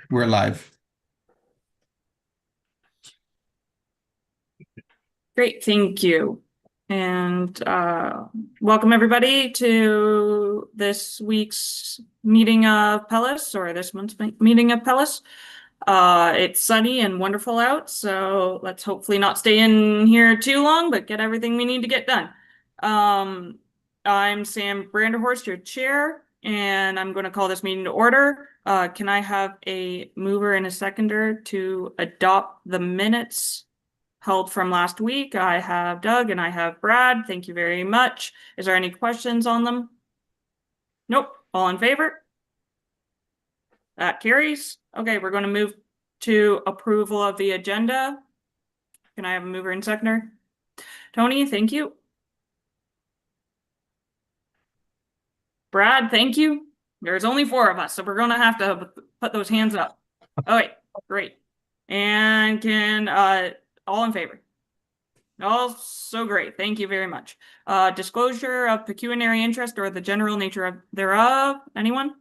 We're live. Great, thank you. And welcome everybody to this week's meeting of Pellis, or this month's meeting of Pellis. It's sunny and wonderful out, so let's hopefully not stay in here too long, but get everything we need to get done. I'm Sam Branderhorst, your chair, and I'm going to call this meeting to order. Can I have a mover and a seconder to adopt the minutes held from last week? I have Doug and I have Brad. Thank you very much. Is there any questions on them? Nope. All in favor? That carries. Okay, we're going to move to approval of the agenda. Can I have a mover and seconder? Tony, thank you. Brad, thank you. There's only 4 of us, so we're going to have to put those hands up. Oh, wait, great. And can all in favor? Oh, so great. Thank you very much. Disclosure of pecuniary interest or the general nature of thereof. Anyone?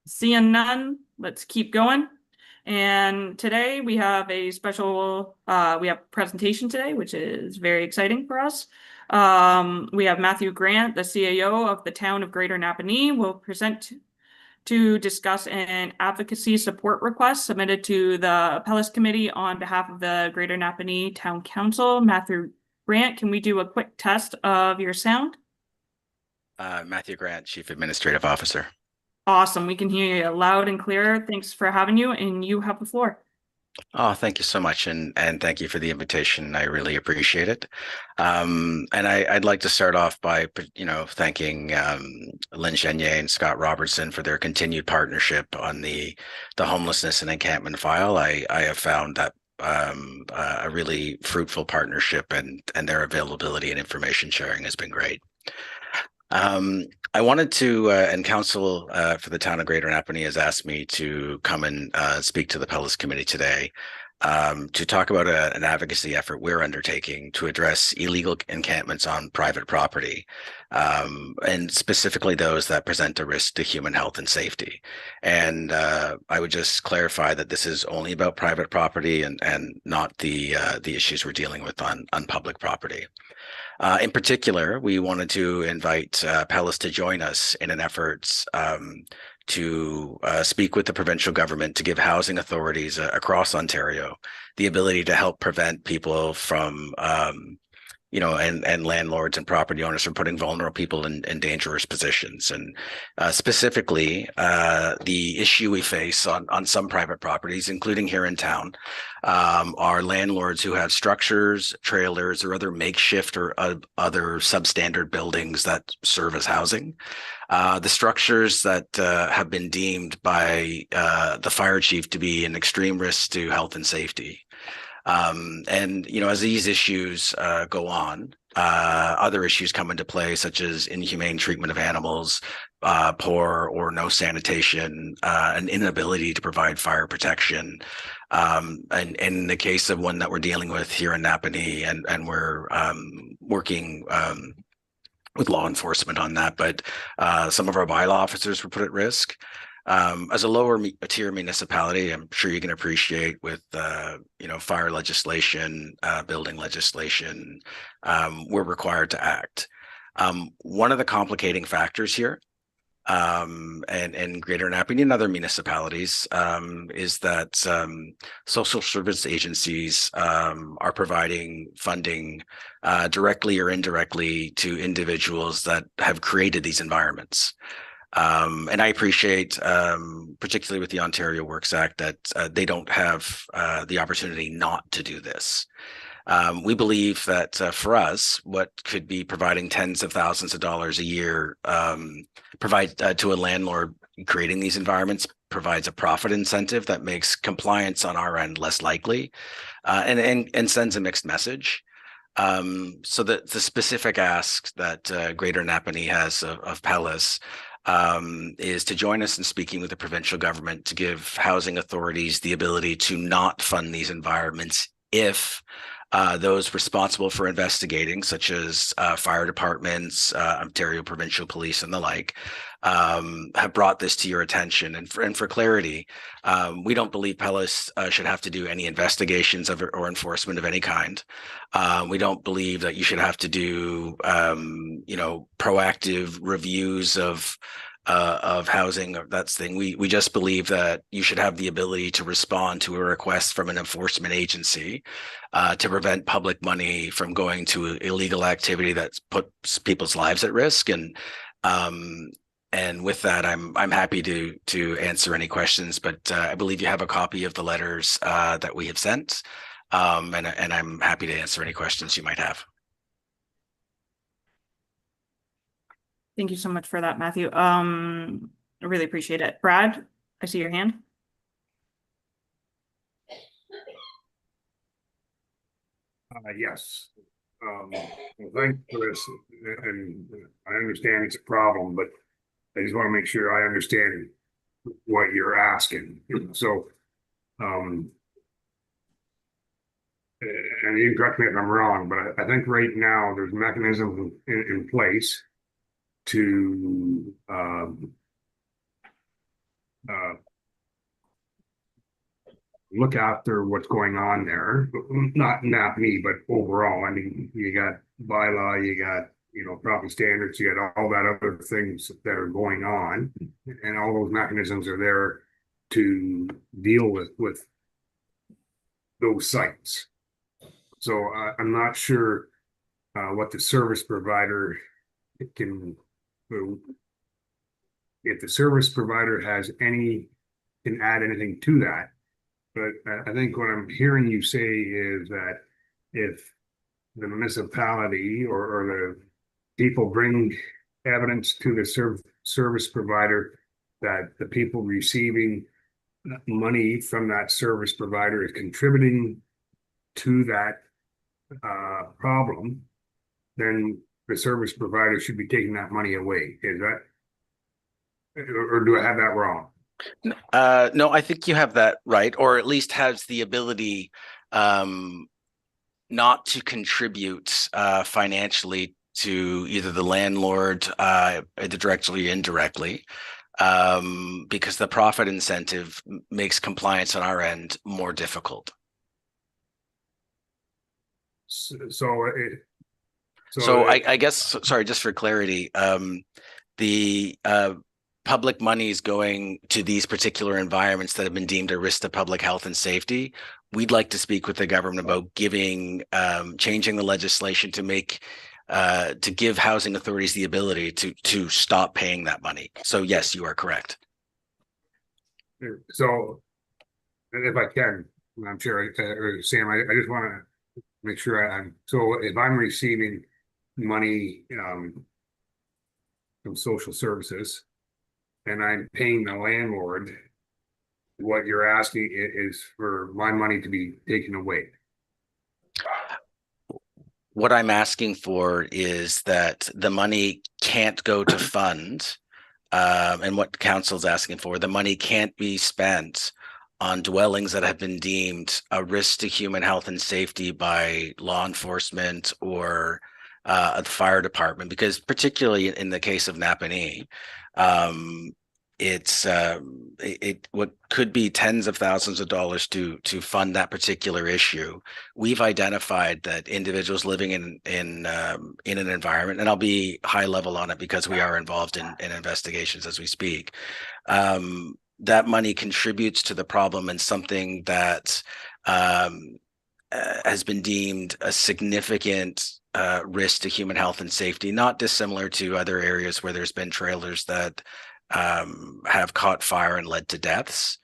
Seeing none, let's keep going. And today we have a special, we have presentation today, which is very exciting for us. We have Matthew Grant, the CAO of the town of Greater Napanee, will present to discuss an advocacy support request submitted to the Pellis Committee on behalf of the Greater Napanee Town Council. Matthew Grant, can we do a quick test of your sound? Matthew Grant, Chief Administrative Officer. Awesome. We can hear you loud and clear. Thanks for having you, and you have the floor. Oh, thank you so much, and thank you for the invitation. I really appreciate it. And I'd like to start off by thanking Lynn Chenier and Scott Robertson for their continued partnership on the homelessness and encampment file. I have found that a really fruitful partnership, and their availability and information sharing has been great. I wanted to, and Council for the Town of Greater Napanee has asked me to come and speak to the Pellis Committee today to talk about an advocacy effort we're undertaking to address illegal encampments on private property, and specifically those that present a risk to human health and safety. And I would just clarify that this is only about private property and not the issues we're dealing with on public property. In particular, we wanted to invite Pellis to join us in an effort to speak with the provincial government to give housing authorities across Ontario the ability to help prevent people from, and landlords and property owners from putting vulnerable people in dangerous positions. And specifically, the issue we face on some private properties, including here in town, are landlords who have structures, trailers, or other makeshift or other substandard buildings that serve as housing. The structures that have been deemed by the fire chief to be an extreme risk to health and safety. As these issues go on, other issues come into play, such as inhumane treatment of animals, poor or no sanitation, an inability to provide fire protection. And in the case of one that we're dealing with here in Napanee, and we're working with law enforcement on that, but some of our bylaw officers were put at risk. As a lower tier municipality, I'm sure you can appreciate with fire legislation, building legislation, we're required to act. One of the complicating factors here, and Greater Napanee and other municipalities, is that social service agencies are providing funding directly or indirectly to individuals that have created these environments. And I appreciate, particularly with the Ontario Works Act, that they don't have the opportunity not to do this. We believe that for us, what could be providing tens of thousands of dollars a year provide to a landlord creating these environments provides a profit incentive that makes compliance on our end less likely, and sends a mixed message. So the specific ask that Greater Napanee has of Pellis is to join us in speaking with the provincial government to give housing authorities the ability to not fund these environments if those responsible for investigating, such as fire departments, Ontario Provincial Police, and the like, have brought this to your attention. And for clarity, we don't believe Pellis should have to do any investigations of or enforcement of any kind. We don't believe that you should have to do, proactive reviews of housing or that thing. We just believe that you should have the ability to respond to a request from an enforcement agency to prevent public money from going to illegal activity that puts people's lives at risk. And with that, I'm happy to answer any questions. But I believe you have a copy of the letters that we have sent, and I'm happy to answer any questions you might have. Thank you so much for that, Matthew. I really appreciate it. Brad, I see your hand. Yes. Well, thanks for this, and I understand it's a problem, but I just want to make sure I understand what you're asking. So, and you can correct me if I'm wrong, but I think right now there's mechanisms in place to look after what's going on there. Not me, but overall. I mean, you got bylaw, you got property standards, you got all that other things that are going on, and all those mechanisms are there to deal with those sites. So I'm not sure what the service provider can, if the service provider can add anything to that. But I think what I'm hearing you say is that if the municipality or the people bring evidence to the service provider that the people receiving money from that service provider is contributing to that problem, then the service provider should be taking that money away. Is that, or do I have that wrong? No, I think you have that right, or at least has the ability not to contribute financially to either the landlord, either directly or indirectly, because the profit incentive makes compliance on our end more difficult. So I guess, sorry, just for clarity, the public money is going to these particular environments that have been deemed a risk to public health and safety. We'd like to speak with the government about changing the legislation to give housing authorities the ability to stop paying that money. So yes, you are correct. So if I can, I'm sure, Sam, I just want to make sure so if I'm receiving money from social services and I'm paying the landlord, what you're asking is for my money to be taken away. What I'm asking for is that the money can't go to fund, and what council's asking for, the money can't be spent on dwellings that have been deemed a risk to human health and safety by law enforcement or the fire department, because particularly in the case of Napanee, it's what could be tens of thousands of dollars to fund that particular issue. We've identified that individuals living in an environment, and I'll be high level on it because we are involved in investigations as we speak. That money contributes to the problem and something that has been deemed a significant risk to human health and safety, not dissimilar to other areas where there's been trailers that have caught fire and led to deaths.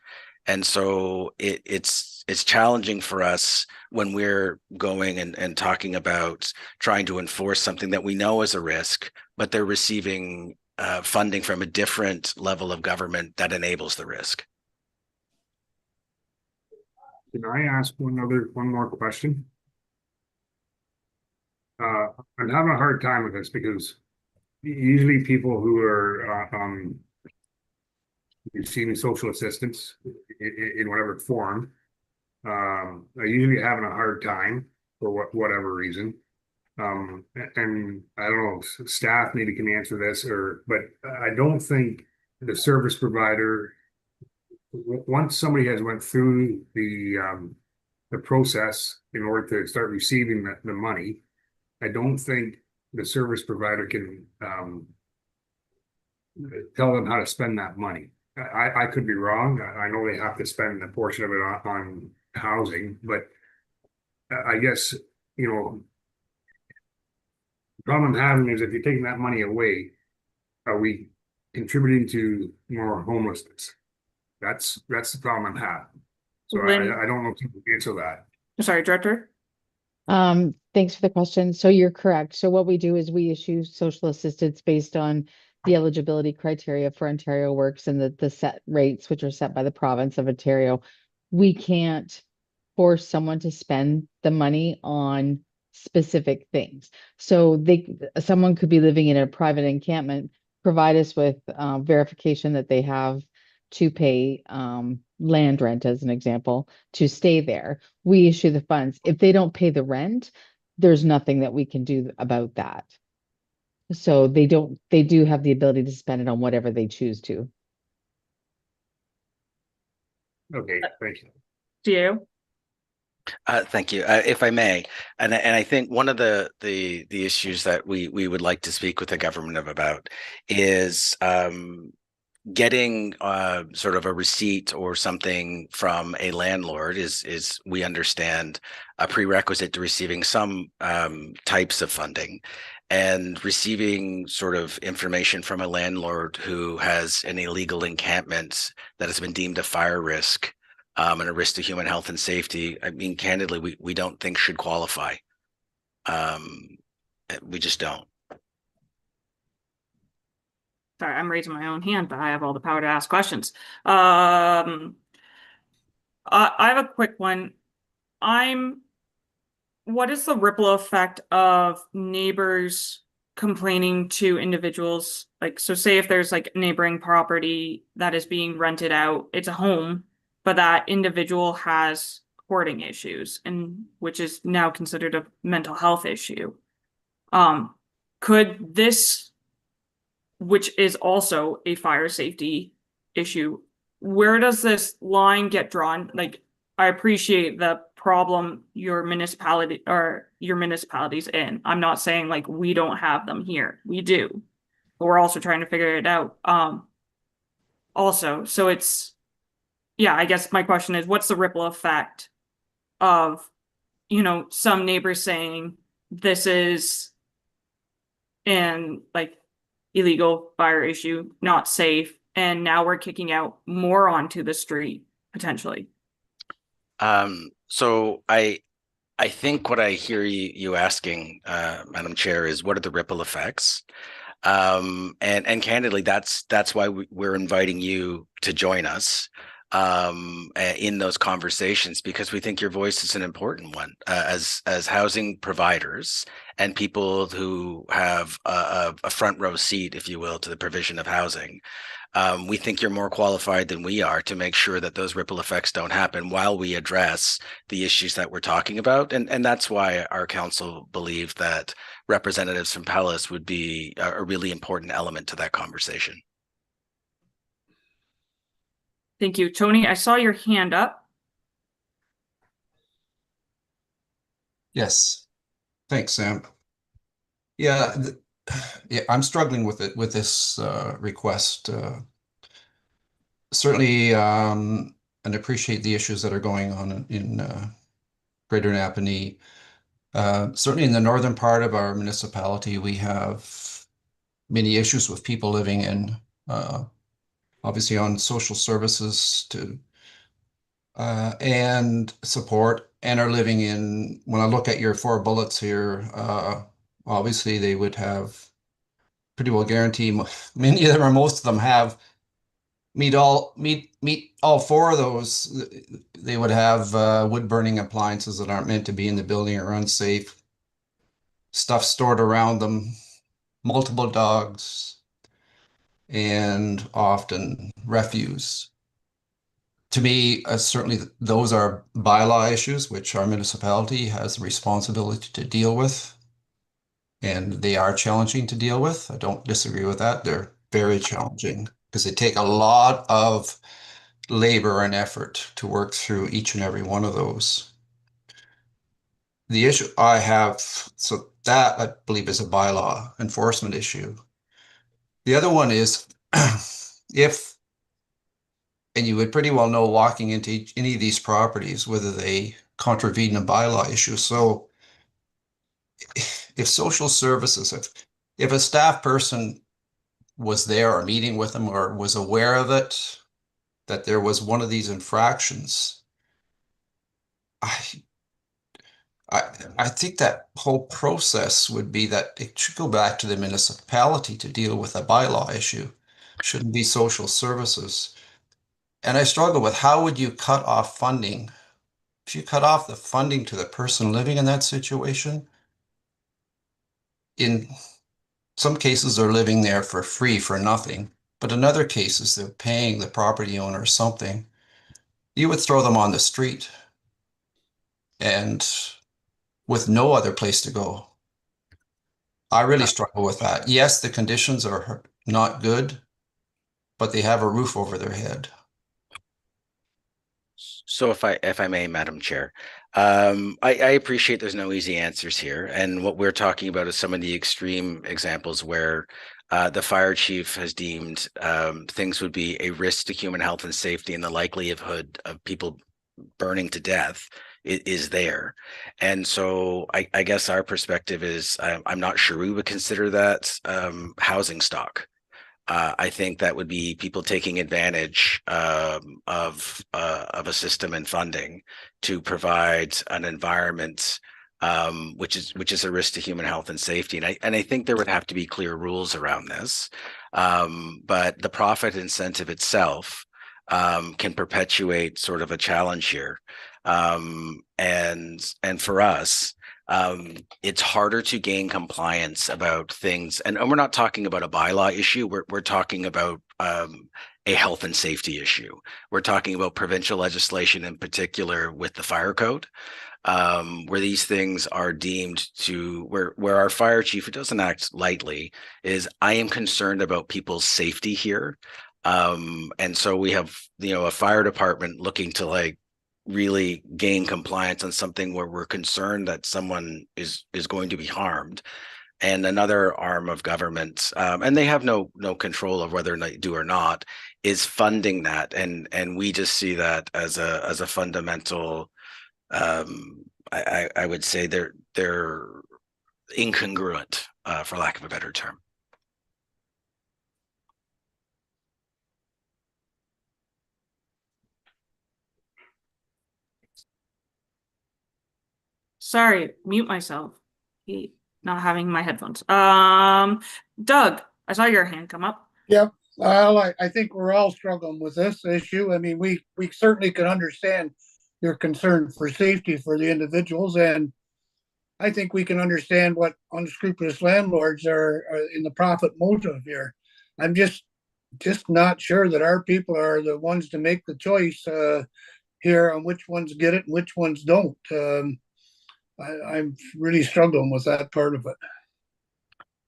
And so it's challenging for us when we're going and talking about trying to enforce something that we know is a risk, but they're receiving funding from a different level of government that enables the risk. Can I ask one more question? I'm having a hard time with this because usually people who are receiving social assistance in whatever form are usually having a hard time for whatever reason. And I don't know, staff maybe can answer this but I don't think the service provider, once somebody has went through the process in order to start receiving the money, I don't think the service provider can, tell them how to spend that money. I could be wrong. I know they have to spend a portion of it on housing, but I guess, you know, the problem I'm having is if you're taking that money away, are we contributing to more homelessness? That's the problem I'm having. So Lynn, I don't know if you can answer that. sorry, Director. Thanks for the question. So you're correct. So what we do is we issue social assistance based on the eligibility criteria for Ontario Works and the set rates, which are set by the province of Ontario. We can't force someone to spend the money on specific things. So someone could be living in a private encampment, provide us with verification that they have to pay land rent, as an example, to stay there. We issue the funds. If they don't pay the rent, there's nothing that we can do about that. So they do have the ability to spend it on whatever they choose to. Okay, thank you. Do you? Thank you. If I may, and I think one of the issues that we would like to speak with the government about is getting sort of a receipt or something from a landlord is we understand a prerequisite to receiving some types of funding, and receiving sort of information from a landlord who has an illegal encampment that has been deemed a fire risk and a risk to human health and safety. I mean, candidly, we don't think should qualify. We just don't. Sorry, I'm raising my own hand, but I have all the power to ask questions. I have a quick one. What is the ripple effect of neighbors complaining to individuals? Like, so say if there's like neighboring property that is being rented out, it's a home, but that individual has hoarding issues, and which is now considered a mental health issue. Could this, which is also a fire safety issue, where does this line get drawn? Like, I appreciate the problem your municipality's in. I'm not saying like we don't have them here. We do. But we're also trying to figure it out. Also, so it's, yeah, I guess my question is, what's the ripple effect of, you know, some neighbors saying this is an like illegal fire issue, not safe, and now we're kicking out more onto the street potentially? So I think what I hear you asking, Madam Chair, is what are the ripple effects? And candidly, that's why we're inviting you to join us in those conversations, because we think your voice is an important one as housing providers and people who have a front row seat, if you will, to the provision of housing. We think you're more qualified than we are to make sure that those ripple effects don't happen while we address the issues that we're talking about. And that's why our council believed that representatives from Palace would be a really important element to that conversation. Thank you. Tony, I saw your hand up. Yes. Thanks, Sam. Yeah, I'm struggling with it, with this request. Certainly, and appreciate the issues that are going on in Greater Napanee. Certainly in the northern part of our municipality, we have many issues with people living in, obviously on social services and support, and are living in, when I look at your 4 bullets here, obviously they would have pretty well guarantee, many of them or most of them have meet all 4 of those. They would have wood burning appliances that aren't meant to be in the building or unsafe, stuff stored around them, multiple dogs, and often refuse. To me, certainly those are bylaw issues, which our municipality has the responsibility to deal with. And they are challenging to deal with. I don't disagree with that. They're very challenging because they take a lot of labor and effort to work through each and every one of those. The issue I have, so that I believe is a bylaw enforcement issue. The other one is if, and you would pretty well know walking into any of these properties, whether they contravene a bylaw issue. So if social services, if a staff person was there or meeting with them or was aware of it, that there was one of these infractions, I think that whole process would be that it should go back to the municipality to deal with a bylaw issue. Shouldn't be social services. And I struggle with how would you cut off funding? If you cut off the funding to the person living in that situation, in some cases they're living there for free for nothing, but in other cases they're paying the property owner something. You would throw them on the street and with no other place to go. I really struggle with that. Yes, the conditions are not good, but they have a roof over their head. So if I may, Madam Chair, I appreciate there's no easy answers here. And what we're talking about is some of the extreme examples where the fire chief has deemed things would be a risk to human health and safety, and the likelihood of people burning to death is there. And so I guess our perspective is I'm not sure we would consider that housing stock. I think that would be people taking advantage of a system and funding to provide an environment which is a risk to human health and safety. And I think there would have to be clear rules around this. But the profit incentive itself can perpetuate sort of a challenge here. And for us, it's harder to gain compliance about things, and we're not talking about a bylaw issue. We're talking about a health and safety issue. We're talking about provincial legislation, in particular with the fire code, where these things are deemed to where our fire chief, who doesn't act lightly, is I am concerned about people's safety here. And so we have, a fire department looking to really gain compliance on something where we're concerned that someone is going to be harmed, and another arm of government, and they have no control of whether they do or not, is funding that, and we just see that as a fundamental. I would say they're incongruent, for lack of a better term. Sorry, mute myself. Not having my headphones. Doug, I saw your hand come up. Yep. Well, I think we're all struggling with this issue. I mean, we certainly can understand your concern for safety for the individuals, and I think we can understand what unscrupulous landlords are in the profit motive here. I'm just not sure that our people are the ones to make the choice here on which ones get it and which ones don't. I'm really struggling with that part of it.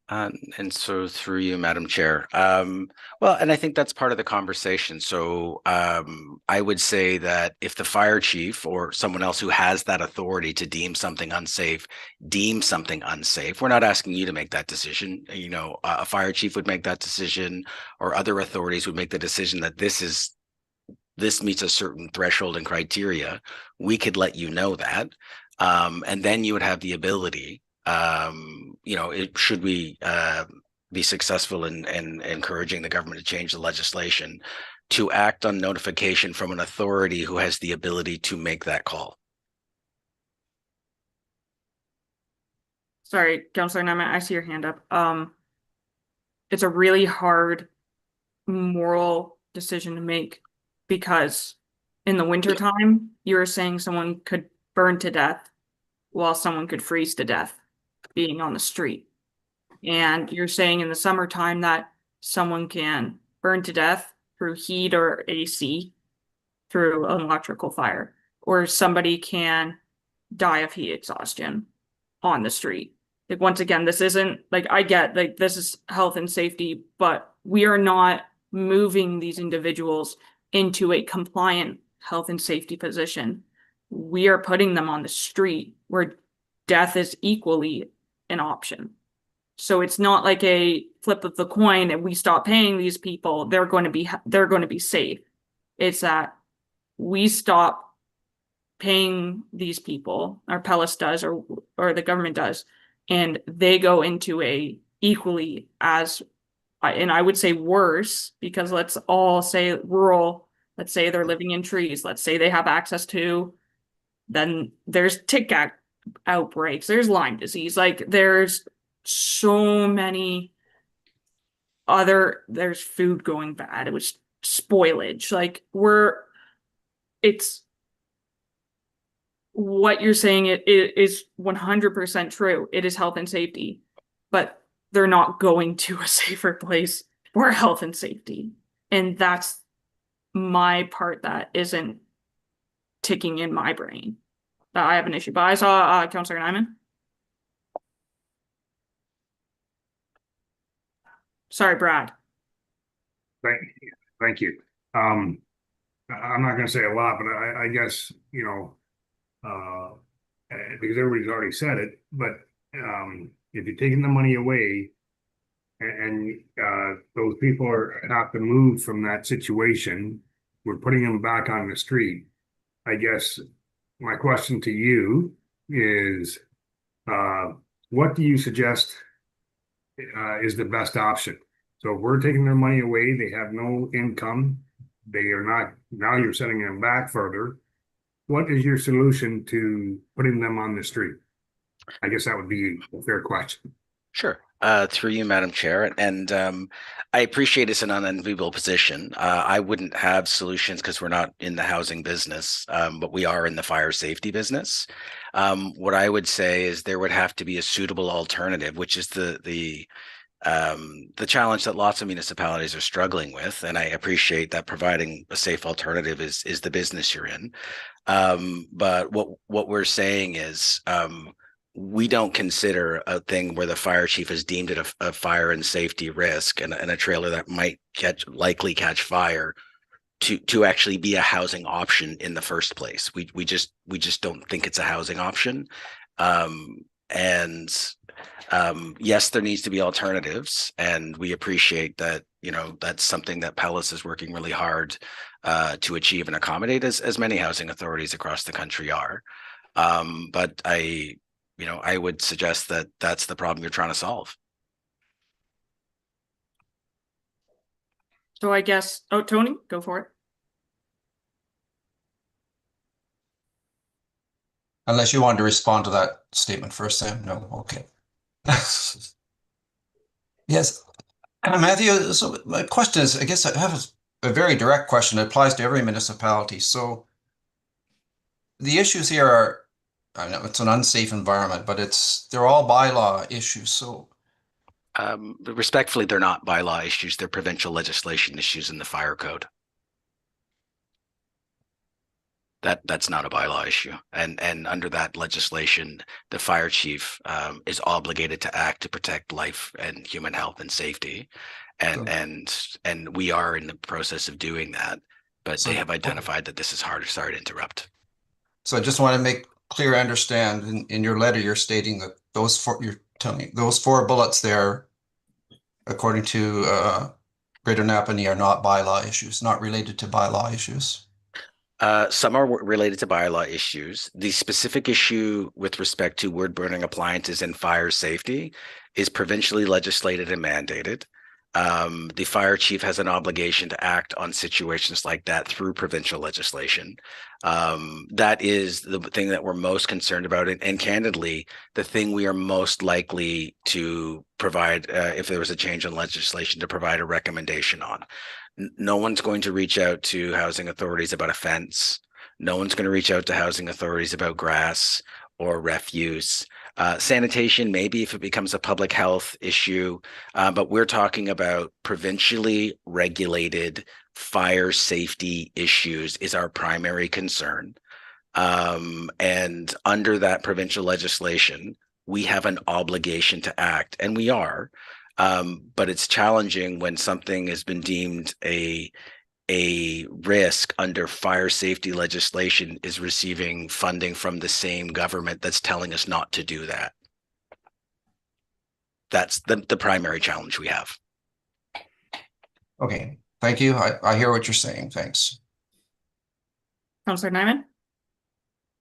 And so through you, Madam Chair, well, and I think that's part of the conversation. So I would say that if the fire chief or someone else who has that authority to deem something unsafe, we're not asking you to make that decision. A fire chief would make that decision, or other authorities would make the decision that this meets a certain threshold and criteria. We could let you know that. And then you would have the ability, should we be successful in encouraging the government to change the legislation, to act on notification from an authority who has the ability to make that call. Sorry, Councillor Naiman, I see your hand up. It's a really hard moral decision to make, because in the wintertime, you were saying someone could burn to death while someone could freeze to death being on the street. And you're saying in the summertime that someone can burn to death through heat or AC through an electrical fire, or somebody can die of heat exhaustion on the street. Like, once again, this isn't like, I get like this is health and safety, but we are not moving these individuals into a compliant health and safety position. We are putting them on the street where death is equally an option. So it's not like a flip of the coin and we stop paying these people, they're going to be safe. It's that we stop paying these people, or Pellis does, or the government does, and they go into a equally as, and I would say worse, because let's all say rural, let's say they're living in trees, let's say they have access to, then there's tick outbreaks, there's Lyme disease, like there's so many there's food going bad, it was spoilage, like it's what you're saying, it is 100% true. It is health and safety, but they're not going to a safer place for health and safety. And that's my part that isn't ticking in my brain. I have an issue. But I saw Councillor Nyman. Sorry, Brad. Thank you. I'm not going to say a lot, but I guess, you know, because everybody's already said it, but if you're taking the money away and those people have to move from that situation, we're putting them back on the street. I guess my question to you is, what do you suggest is the best option? So if we're taking their money away, they have no income, they are not, now you're sending them back further. What is your solution to putting them on the street? I guess that would be a fair question. Sure. Through you, Madam Chair, and I appreciate it's an unenviable position. I wouldn't have solutions because we're not in the housing business, but we are in the fire safety business. What I would say is there would have to be a suitable alternative, which is the challenge that lots of municipalities are struggling with, and I appreciate that providing a safe alternative is the business you're in. But what we're saying is we don't consider a thing where the fire chief has deemed it a fire and safety risk and a trailer that might likely catch fire to actually be a housing option in the first place. We just don't think it's a housing option. Yes, there needs to be alternatives, and we appreciate that, you know, that's something that Pellis is working really hard to achieve and accommodate, as many housing authorities across the country are. But I would suggest that that's the problem you're trying to solve. So I guess, Tony, go for it. Unless you wanted to respond to that statement first, Sam. No, okay. Yes, Matthew, so my question is, I guess I have a very direct question that applies to every municipality. So the issues here are, I know it's an unsafe environment, but they're all bylaw issues. So respectfully, they're not bylaw issues, they're provincial legislation issues in the fire code. That's not a bylaw issue, and under that legislation, the fire chief is obligated to act to protect life and human health and safety, and we are in the process of doing that. But they have identified that this is hard. Sorry to interrupt. So I just want to make clear, I understand in your letter you're stating that you're telling me those 4 bullets there, according to Greater Napanee, are not bylaw issues, not related to bylaw issues. Some are related to bylaw issues. The specific issue with respect to wood-burning appliances and fire safety is provincially legislated and mandated. The fire chief has an obligation to act on situations like that through provincial legislation. That is the thing that we're most concerned about, and candidly, the thing we are most likely to provide, if there was a change in legislation, to provide a recommendation on. No one's going to reach out to housing authorities about a fence. No one's going to reach out to housing authorities about grass or refuse. Sanitation, maybe if it becomes a public health issue, but we're talking about provincially regulated fire safety issues is our primary concern. And under that provincial legislation, we have an obligation to act, and we are. But it's challenging when something has been deemed a risk under fire safety legislation is receiving funding from the same government that's telling us not to do that. That's the primary challenge we have. Okay, thank you. I hear what you're saying. Thanks. Councillor Nyman?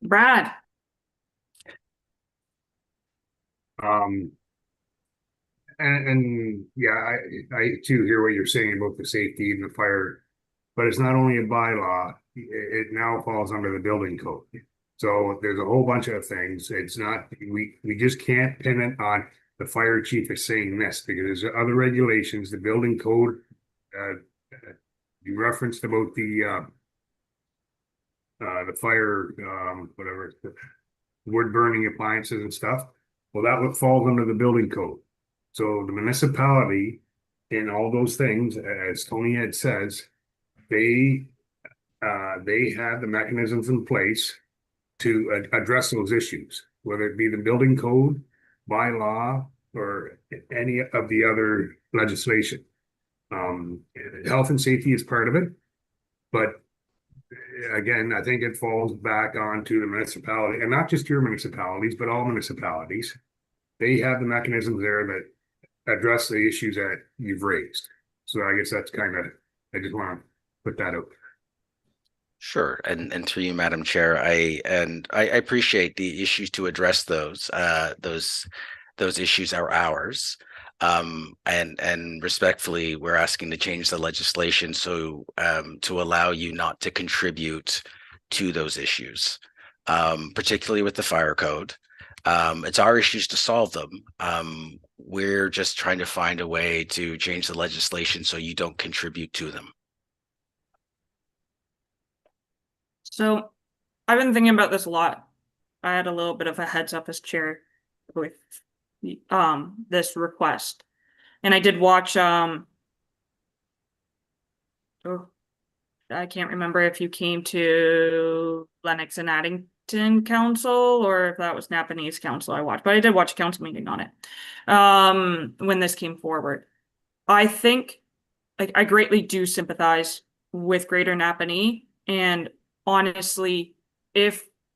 Brad? And yeah, I too hear what you're saying about the safety and the fire, but it's not only a bylaw, it now falls under the building code. So there's a whole bunch of things. It's not, we just can't pin it on the fire chief is saying this, because there's other regulations, the building code, you referenced about the fire, whatever, the wood burning appliances and stuff. Well, that falls under the building code. So the municipality in all those things, as Tony Ed says, they have the mechanisms in place to address those issues, whether it be the building code, by law, or any of the other legislation. Health and safety is part of it, but again, I think it falls back onto the municipality, and not just your municipalities, but all municipalities. They have the mechanisms there that address the issues that you've raised. So I guess that's kind of, I just want to put that out. Sure, and through you, Madam Chair, I appreciate the issues to address those. Those issues are ours, and respectfully, we're asking to change the legislation so to allow you not to contribute to those issues, particularly with the fire code. It's our issues to solve them. We're just trying to find a way to change the legislation so you don't contribute to them. So I've been thinking about this a lot. I had a little bit of a heads up as chair with this request. And I did watch I can't remember if you came to Lennox and Addington Council or if that was Napanese Council I watched, but I did watch a council meeting on it when this came forward. I think, like, I greatly do sympathize with Greater Napanee, and honestly,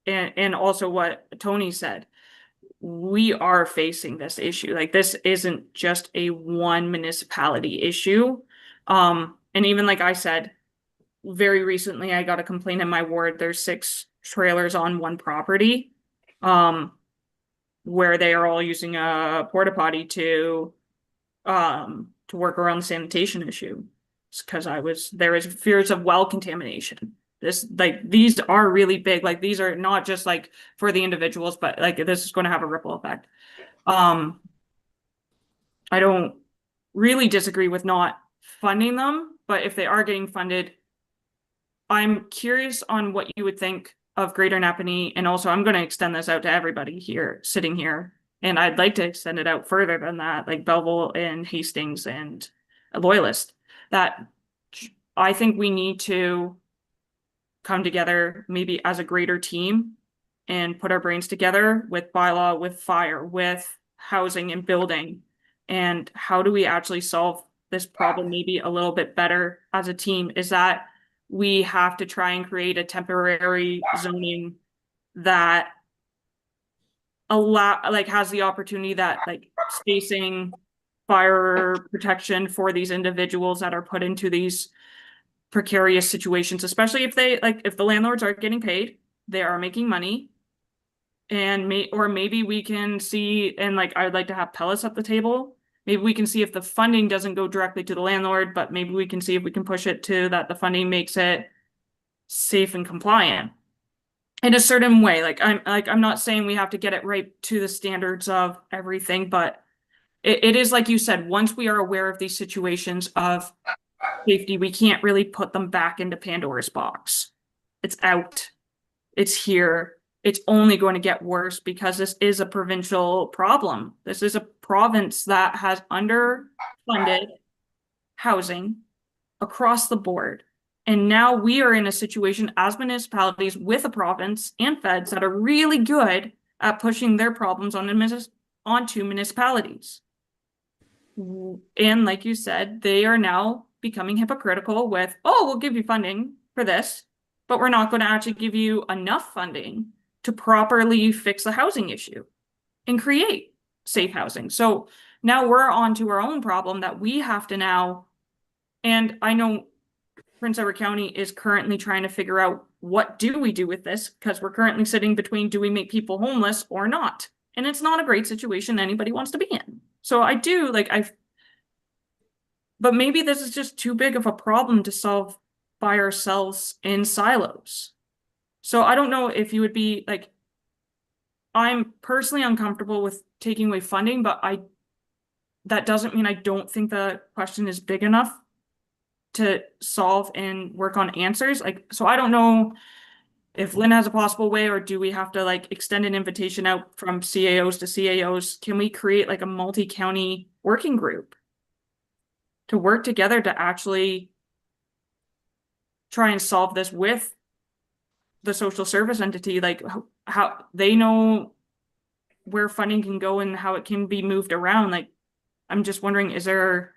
and also what Tony said, we are facing this issue. Like, this isn't just a one municipality issue. And even like I said, very recently I got a complaint in my ward. There's 6 trailers on one property, where they are all using a porta potty to work around the sanitation issue. It's because there is fears of well contamination. These are really big. Like, these are not just like for the individuals, but like this is going to have a ripple effect. I don't really disagree with not funding them, but if they are getting funded, I'm curious on what you would think of Greater Napanee. And also, I'm going to extend this out to everybody here, sitting here. And I'd like to extend it out further than that, like Belleville and Hastings and Loyalist, that I think we need to come together maybe as a greater team and put our brains together with bylaw, with fire, with housing and building. And how do we actually solve this problem maybe a little bit better as a team? Is that we have to try and create a temporary zoning that has the opportunity that like spacing, fire protection for these individuals that are put into these precarious situations, especially if if the landlords are getting paid, they are making money, and maybe we can see, and like I would like to have Pellis at the table. Maybe we can see if the funding doesn't go directly to the landlord, but maybe we can see if we can push it to that the funding makes it safe and compliant in a certain way. I'm not saying we have to get it right to the standards of everything, but it is like you said, once we are aware of these situations of safety, we can't really put them back into Pandora's box. It's out. It's here. It's only going to get worse because this is a provincial problem. This is a province that has underfunded housing across the board. And now we are in a situation as municipalities with a province and feds that are really good at pushing their problems on onto municipalities. And like you said, they are now becoming hypocritical with, oh, we'll give you funding for this, but we're not going to actually give you enough funding to properly fix the housing issue and create safe housing. So now we're on to our own problem that we have to now, and I know Prince Edward County is currently trying to figure out what do we do with this, because we're currently sitting between, do we make people homeless or not? And it's not a great situation anybody wants to be in. So I do like, but maybe this is just too big of a problem to solve by ourselves in silos. So I don't know if you would be like, I'm personally uncomfortable with taking away funding, but that doesn't mean I don't think the question is big enough to solve and work on answers. Like, so I don't know if Lynn has a possible way, or do we have to like extend an invitation out from CAOs to CAOs? Can we create like a multi-county working group to work together to actually try and solve this with the social service entity? Like how they know where funding can go and how it can be moved around. Like, I'm just wondering, is there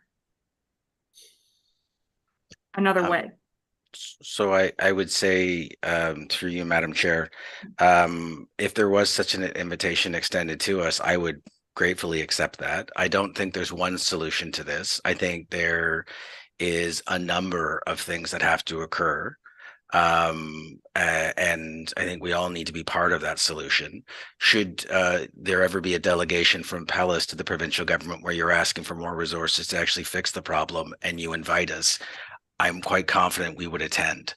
another way? So I would say, through you, Madam Chair, if there was such an invitation extended to us, I would gratefully accept that. I don't think there's one solution to this. I think there is a number of things that have to occur. And I think we all need to be part of that solution. Should there ever be a delegation from Pellis to the provincial government where you're asking for more resources to actually fix the problem and you invite us, I'm quite confident we would attend.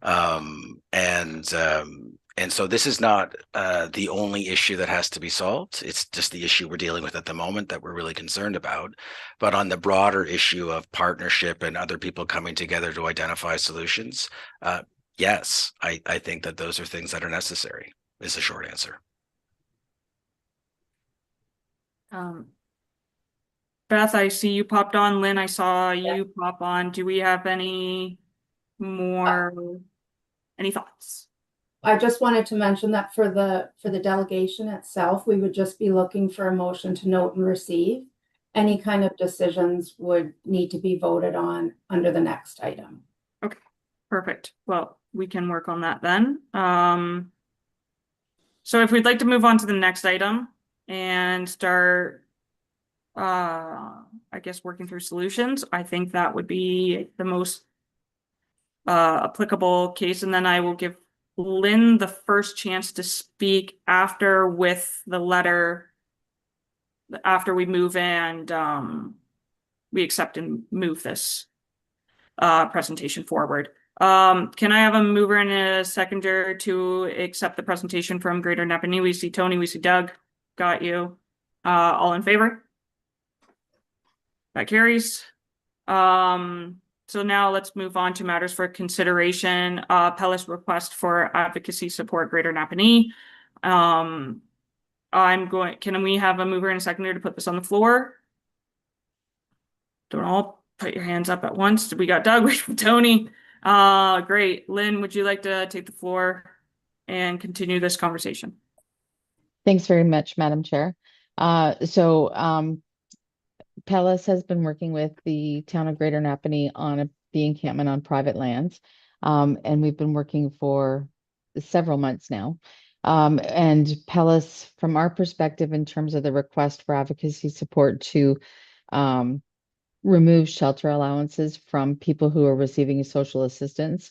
And so this is not the only issue that has to be solved. It's just the issue we're dealing with at the moment that we're really concerned about. But on the broader issue of partnership and other people coming together to identify solutions, yes, I think that those are things that are necessary, is the short answer. Beth, I see you popped on. Lynn, I saw you pop on. Do we have any thoughts? I just wanted to mention that for the delegation itself, we would just be looking for a motion to note and receive. Any kind of decisions would need to be voted on under the next item. Okay, perfect. Well, we can work on that then. So if we'd like to move on to the next item and start I guess working through solutions, I think that would be the most applicable case, and then I will give Lynn the first chance to speak after with the letter, after we move and we accept and move this presentation forward. Can I have a mover and a seconder to accept the presentation from Greater Napanee? We see Tony, we see Doug. Got you. All in favor? That carries. So now let's move on to matters for consideration. Pellis request for advocacy support Greater Napanee. Can we have a mover and a seconder to put this on the floor? Don't all put your hands up at once. We got Doug, we got Tony. Great. Lynn, would you like to take the floor and continue this conversation? Thanks very much, Madam Chair. Pellis has been working with the town of Greater Napanee on the encampment on private lands. And we've been working for several months now. And Pellis, from our perspective, in terms of the request for advocacy support to remove shelter allowances from people who are receiving social assistance,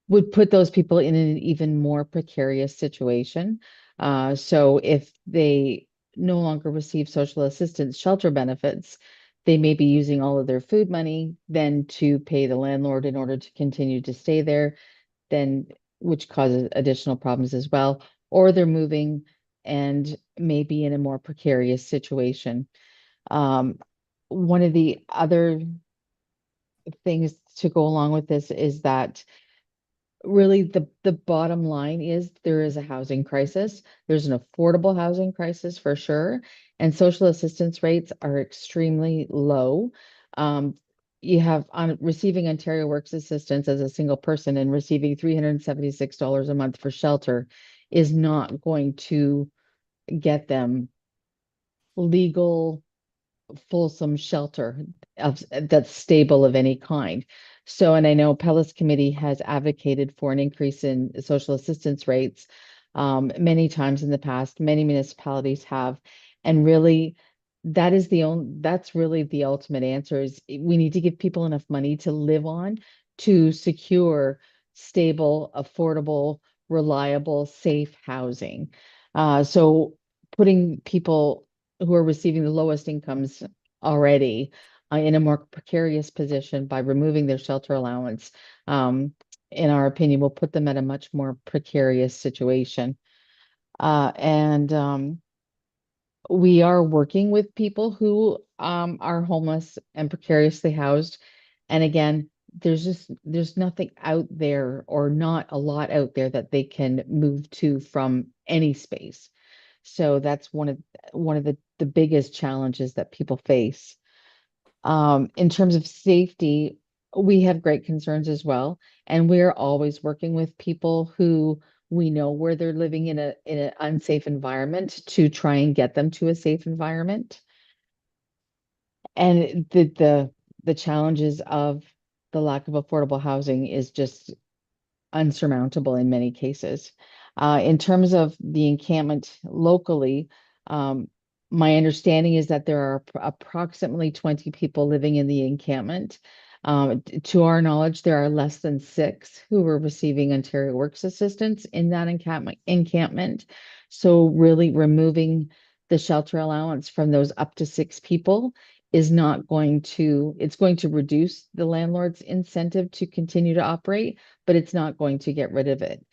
would put those people in an even more precarious situation. So if they no longer receive social assistance shelter benefits, they may be using all of their food money then to pay the landlord in order to continue to stay there, then which causes additional problems as well, or they're moving and may be in a more precarious situation. One of the other things to go along with this is that really the bottom line is there is a housing crisis. There's an affordable housing crisis for sure. And social assistance rates are extremely low. You have on receiving Ontario Works assistance as a single person and receiving $376 a month for shelter is not going to get them legal, fulsome shelter that's stable of any kind. So, and I know Pellis Committee has advocated for an increase in social assistance rates many times in the past. Many municipalities have, and really, that's really the ultimate answer. Is we need to give people enough money to live on, to secure stable, affordable, reliable, safe housing. So putting people who are receiving the lowest incomes already in a more precarious position by removing their shelter allowance, in our opinion, will put them at a much more precarious situation. And we are working with people who are homeless and precariously housed. And again, there's nothing out there, or not a lot out there, that they can move to from any space. So that's one of the biggest challenges that people face. In terms of safety, we have great concerns as well, and we're always working with people who we know where they're living in an unsafe environment to try and get them to a safe environment. And the challenges of the lack of affordable housing is just unsurmountable in many cases. In terms of the encampment locally, my understanding is that there are approximately 20 people living in the encampment. To our knowledge, there are less than 6 who were receiving Ontario Works assistance in that encampment. So really removing the shelter allowance from those up to 6 people is not going to, it's going to reduce the landlord's incentive to continue to operate, but it's not going to get rid of it,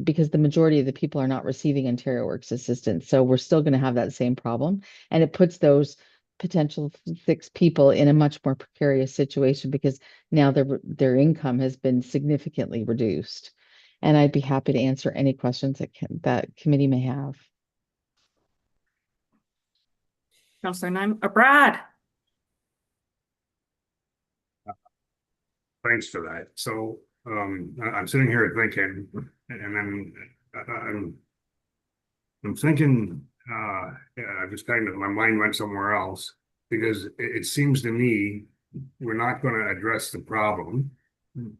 because the majority of the people are not receiving Ontario Works assistance. So we're still going to have that same problem, and it puts those potential 6 people in a much more precarious situation, because now their income has been significantly reduced. And I'd be happy to answer any questions that committee may have. Councillor Brad. Thanks for that. So I'm sitting here thinking, and then I'm thinking, I just kind of, my mind went somewhere else, because it seems to me we're not going to address the problem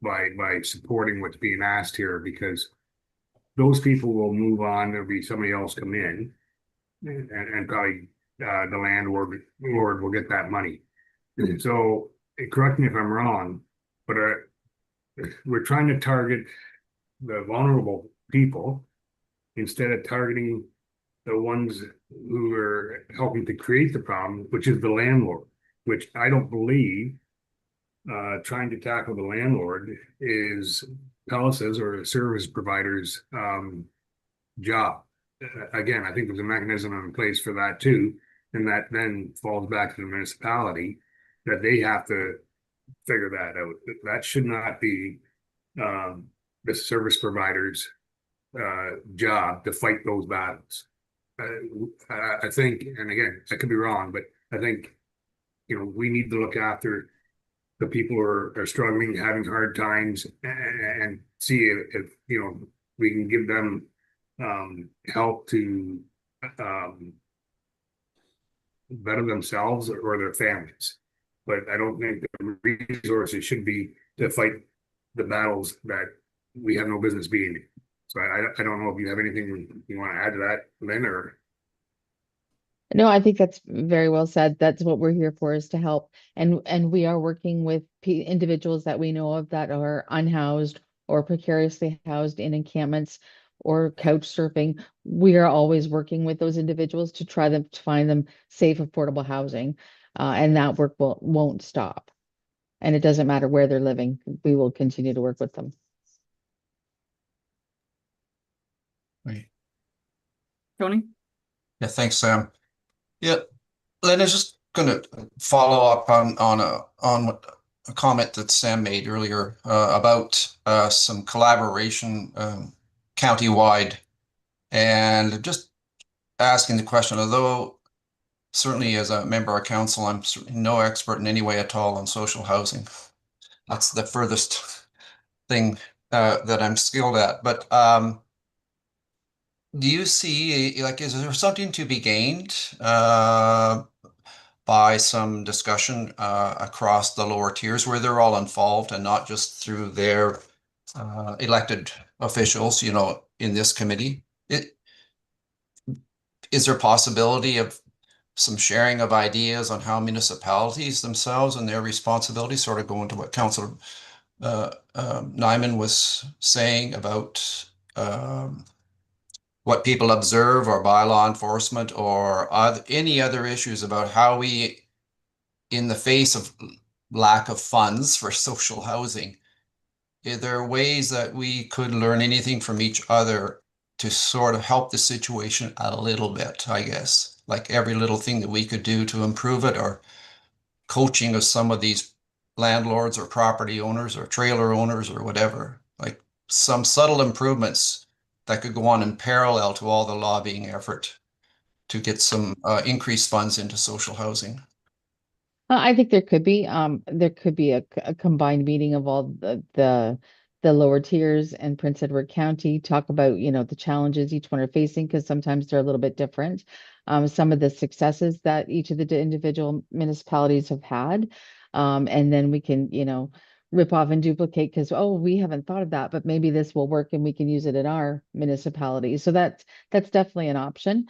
by supporting what's being asked here, because those people will move on. There'll be somebody else come in, and probably the landlord will get that money. So correct me if I'm wrong, but we're trying to target the vulnerable people instead of targeting the ones who are helping to create the problem, which is the landlord, which I don't believe trying to tackle the landlord is Pellis's or a service provider's job. Again, I think there's a mechanism in place for that too, and that then falls back to the municipality, that they have to figure that out. That should not be the service provider's job to fight those battles. I think, and again, I could be wrong, but I think, we need to look after the people who are struggling, having hard times, and see if we can give them help to better themselves or their families. But I don't think the resources should be to fight the battles that we have no business being in. So I don't know if you have anything you want to add to that, Lynn, or? No, I think that's very well said. That's what we're here for, is to help. And we are working with individuals that we know of that are unhoused or precariously housed in encampments or couch surfing. We are always working with those individuals to try to find them safe, affordable housing. And that work won't stop. And it doesn't matter where they're living. We will continue to work with them. Right. Tony? Yeah, thanks, Sam. Yeah, Lynn, I was just going to follow up on what a comment that Sam made earlier about some collaboration countywide, and just asking the question, although certainly as a member of council, I'm certainly no expert in any way at all on social housing. That's the furthest thing that I'm skilled at. But do you see, like, is there something to be gained by some discussion across the lower tiers where they're all involved and not just through their elected officials, you know, in this committee? Is there possibility of some sharing of ideas on how municipalities themselves and their responsibilities, sort of going to what Councillor Nyman was saying about what people observe or by law enforcement or any other issues about how we, in the face of lack of funds for social housing, are there ways that we could learn anything from each other to sort of help the situation a little bit, I guess, like every little thing that we could do to improve it, or coaching of some of these landlords or property owners or trailer owners or whatever, like some subtle improvements that could go on in parallel to all the lobbying effort to get some increased funds into social housing. I think there could be a combined meeting of all the lower tiers and Prince Edward County, talk about, you know, the challenges each one are facing, because sometimes they're a little bit different. Some of the successes that each of the individual municipalities have had. And then we can, you know, rip off and duplicate, because, oh, we haven't thought of that, but maybe this will work and we can use it in our municipality. So that's definitely an option.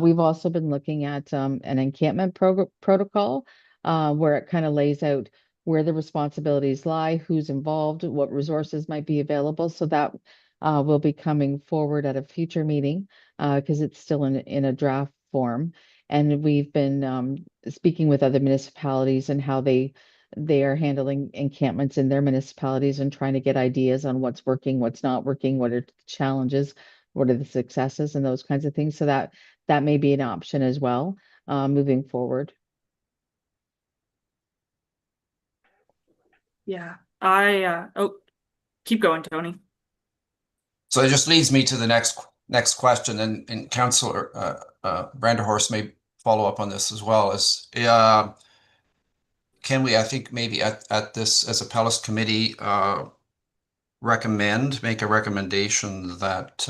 We've also been looking at an encampment protocol, where it kind of lays out where the responsibilities lie, who's involved, what resources might be available. So that will be coming forward at a future meeting, because it's still in a draft form. And we've been speaking with other municipalities and how they are handling encampments in their municipalities and trying to get ideas on what's working, what's not working, what are the challenges, what are the successes, and those kinds of things. So that may be an option as well, moving forward. Yeah. Keep going, Tony. So it just leads me to the next question, and Councillor Branderhorst may follow up on this as well. Is can we, I think maybe at this as a Palace committee, make a recommendation that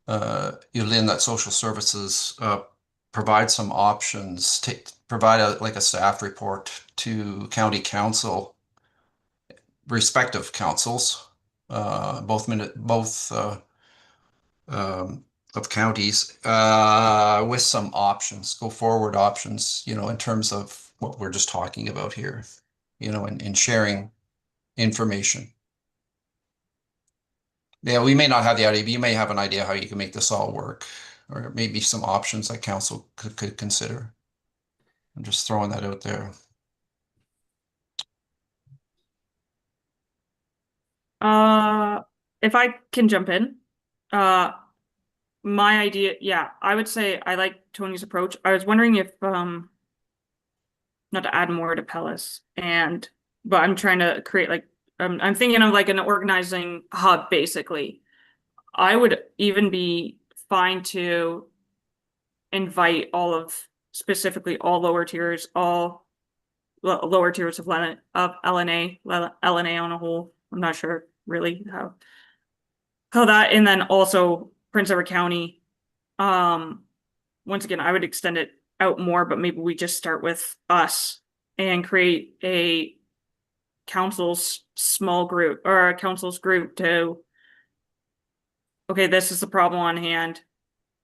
that social services provide some options, provide like a staff report to county council, respective councils, both of counties, with some options, go forward options, you know, in terms of what we're just talking about here, you know, in sharing information. Yeah, we may not have the idea, but you may have an idea how you can make this all work, or maybe some options that council could consider. I'm just throwing that out there. If I can jump in, my idea, yeah, I would say I like Tony's approach. I was wondering if, not to add more to Palace, but I'm trying to create like, I'm thinking of like an organizing hub, basically. I would even be fine to invite specifically all lower tiers of LNA on a whole. I'm not sure really how that, and then also Prince Edward County. Once again, I would extend it out more, but maybe we just start with us and create a council's small group or a council's group to, okay, this is the problem on hand.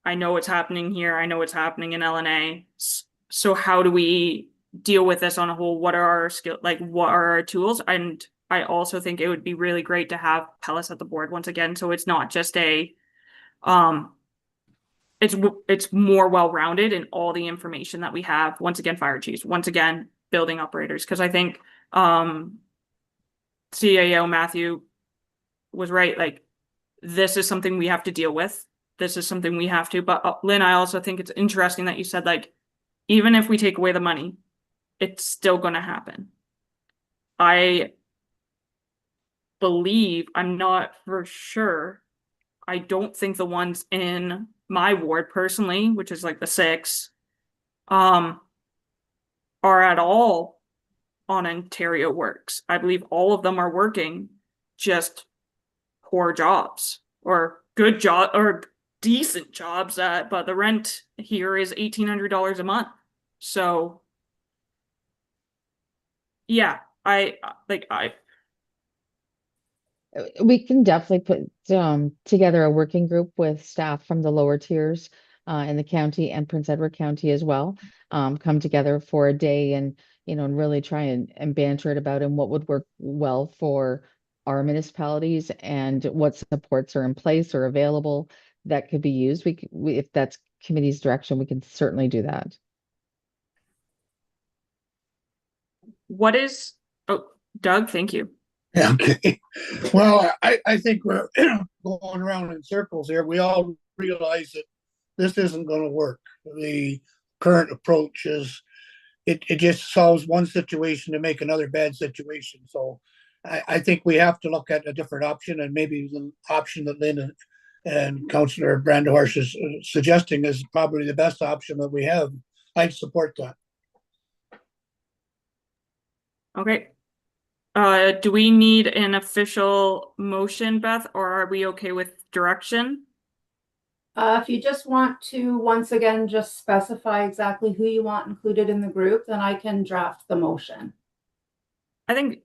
I know what's happening here. I know what's happening in LNA. So how do we deal with this on a whole? What are our what are our tools? And I also think it would be really great to have Palace at the board once again. So it's not just it's more well-rounded in all the information that we have. Once again, fire chiefs, once again, building operators. Because I think CAO Matthew was right. Like, this is something we have to deal with. This is something we have to. But Lynn, I also think it's interesting that you said, like, even if we take away the money, it's still going to happen. I believe, I'm not for sure, I don't think the ones in my ward personally, which is like the 6, are at all on Ontario Works. I believe all of them are working just poor jobs or good job or decent jobs at, but the rent here is $1,800 a month. So yeah, I We can definitely put together a working group with staff from the lower tiers in the county and Prince Edward County as well. Come together for a day and and really try and banter it about and what would work well for our municipalities and what supports are in place or available that could be used. If that's committee's direction, we can certainly do that. what is Doug, thank you. Yeah, okay. Well, I think we're going around in circles here. We all realize that this isn't going to work. The current approach is it just solves one situation to make another bad situation. So I think we have to look at a different option, and maybe the option that Lynn and Councillor Brandhorst is suggesting is probably the best option that we have. I'd support that. Okay. Do we need an official motion, Beth, or are we okay with direction? If you just want to, once again, just specify exactly who you want included in the group, then I can draft the motion. I think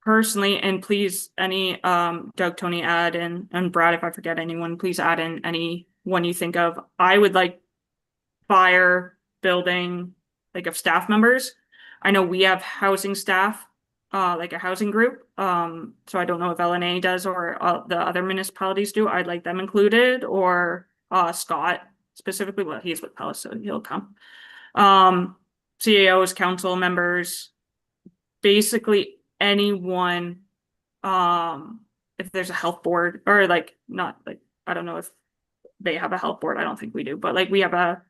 personally, and please, any Doug, Tony, add in, and Brad, if I forget anyone, please add in anyone you think of. I would like fire, building, like of staff members. I know we have housing staff, like a housing group. So I don't know if LNA does or the other municipalities do. I'd like them included, or Scott specifically. Well, he's with Palace, so he'll come. CAOs, council members, basically anyone. If there's a health board, or like not like, I don't know if they have a health board. I don't think we do, but like we have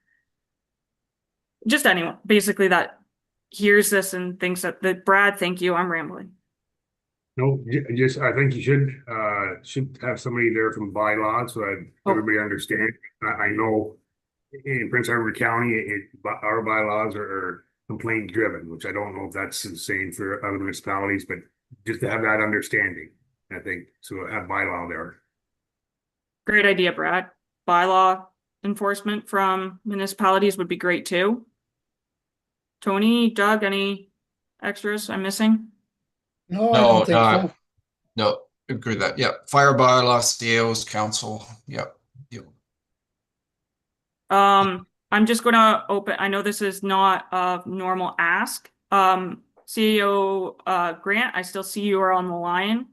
just anyone basically that hears this and thinks that Brad, thank you, I'm rambling. No, just, I think you should have somebody there from bylaws so that everybody understands. I know in Prince Edward County, our bylaws are complaint driven, which I don't know if that's the same for other municipalities, but just to have that understanding, I think, so have bylaw there. Great idea, Brad. Bylaw enforcement from municipalities would be great too. Tony, Doug, any extras I'm missing? No, I don't think so. No, agree with that. Yeah, fire bylaws, CAOs, council. Yep. I'm just gonna open. I know this is not a normal ask. CEO Grant, I still see you are on the line.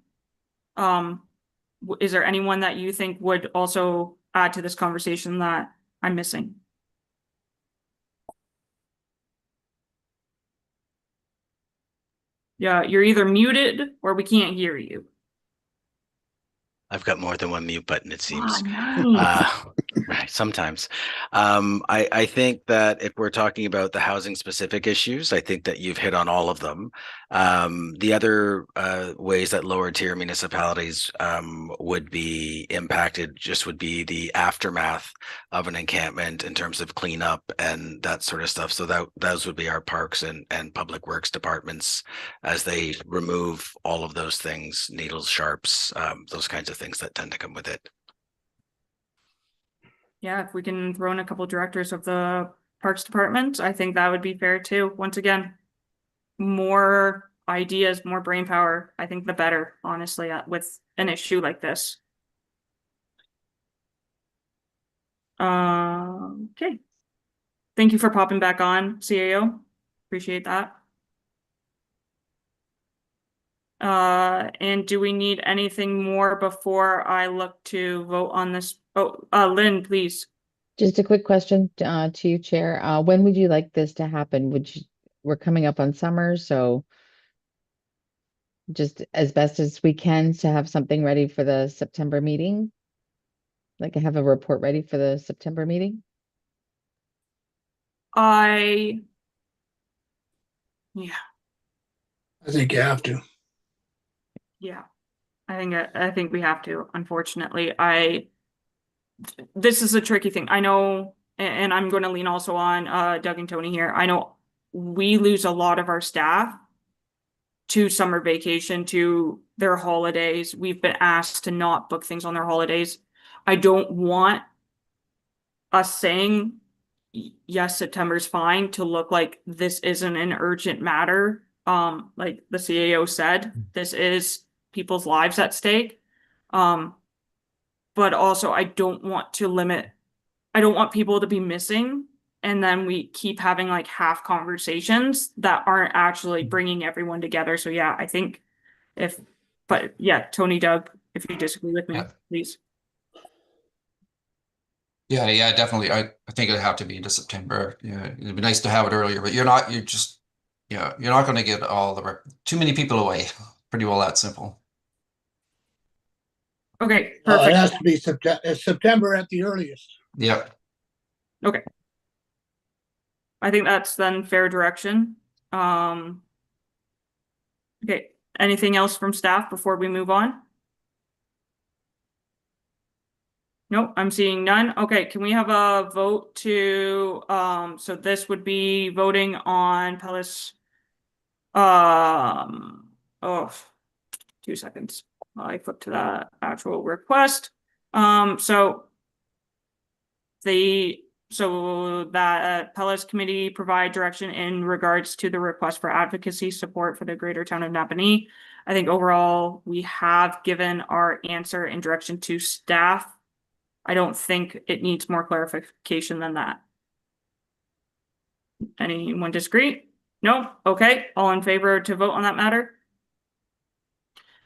Is there anyone that you think would also add to this conversation that I'm missing? Yeah, you're either muted or we can't hear you. I've got more than one mute button, it seems. Nice. Right, sometimes. I think that if we're talking about the housing specific issues, I think that you've hit on all of them. The other ways that lower tier municipalities would be impacted just would be the aftermath of an encampment in terms of cleanup and that sort of stuff. So those would be our parks and public works departments as they remove all of those things, needles, sharps, those kinds of things that tend to come with it. Yeah, if we can throw in a couple directors of the Parks Department, I think that would be fair too. Once again, more ideas, more brain power, I think the better, honestly, with an issue like this. Okay. Thank you for popping back on, CAO. Appreciate that. And do we need anything more before I look to vote on this? Oh, Lynn, please. Just a quick question to you, Chair. When would you like this to happen? We're coming up on summer, so just as best as we can to have something ready for the September meeting? Like I have a report ready for the September meeting? Yeah. I think you have to. Yeah. I think we have to, unfortunately. This is a tricky thing. I know, and I'm going to lean also on Doug and Tony here. I know we lose a lot of our staff to summer vacation, to their holidays. We've been asked to not book things on their holidays. I don't want us saying yes, September's fine to look like this isn't an urgent matter. Like the CAO said, this is people's lives at stake. But also I don't want people to be missing, and then we keep having like half conversations that aren't actually bringing everyone together. So yeah, I think but yeah, Tony, Doug, if you disagree with me, Yeah. please. Yeah, definitely. I think it'd have to be into September. Yeah, it'd be nice to have it earlier, but you're not going to get too many people away. Pretty well that simple. Okay, It perfect. has to be September at the earliest. Yeah. Okay. I think that's then fair direction. Okay, anything else from staff before we move on? Nope, I'm seeing none. Okay, can we have a vote to, so this would be voting on Pellis. Oh, 2 seconds. I flip to that actual request. So that Pellis Committee provide direction in regards to the request for advocacy support for the greater town of Napanee. I think overall we have given our answer and direction to staff. I don't think it needs more clarification than that. Anyone disagree? No? Okay, all in favor to vote on that matter?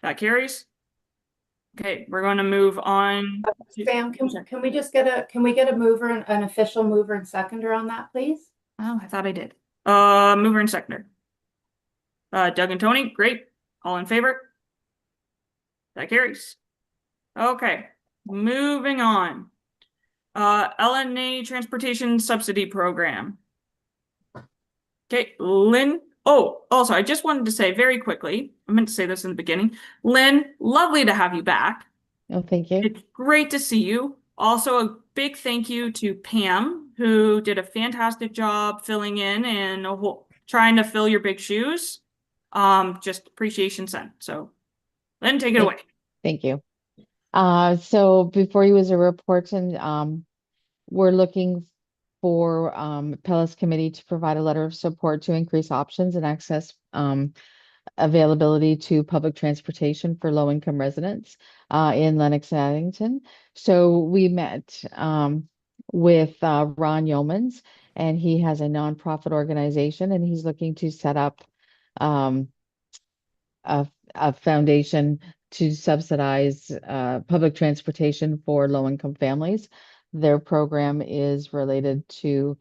That carries. Okay, we're going to move on. Sam, can we just get a mover, an official mover and seconder on that, please? Oh, I thought I did. Mover and seconder. Doug and Tony, great. All in favor? That carries. Okay, moving on. LNA Transportation Subsidy Program. Okay, Lynn. Oh, also, I just wanted to say very quickly, I meant to say this in the beginning. Lynn, lovely to have you back. Oh, thank you. It's great to see you. Also, a big thank you to Pam, who did a fantastic job filling in and trying to fill your big shoes. Just appreciation sent. So, Lynn, take it away. Thank you. So before you was a report, and we're looking for Pellis Committee to provide a letter of support to increase options and access availability to public transportation for low-income residents in Lennox and Addington. So we met with Ron Yeomans, and he has a nonprofit organization, and he's looking to set up a foundation to subsidize public transportation for low-income families. Their program is related to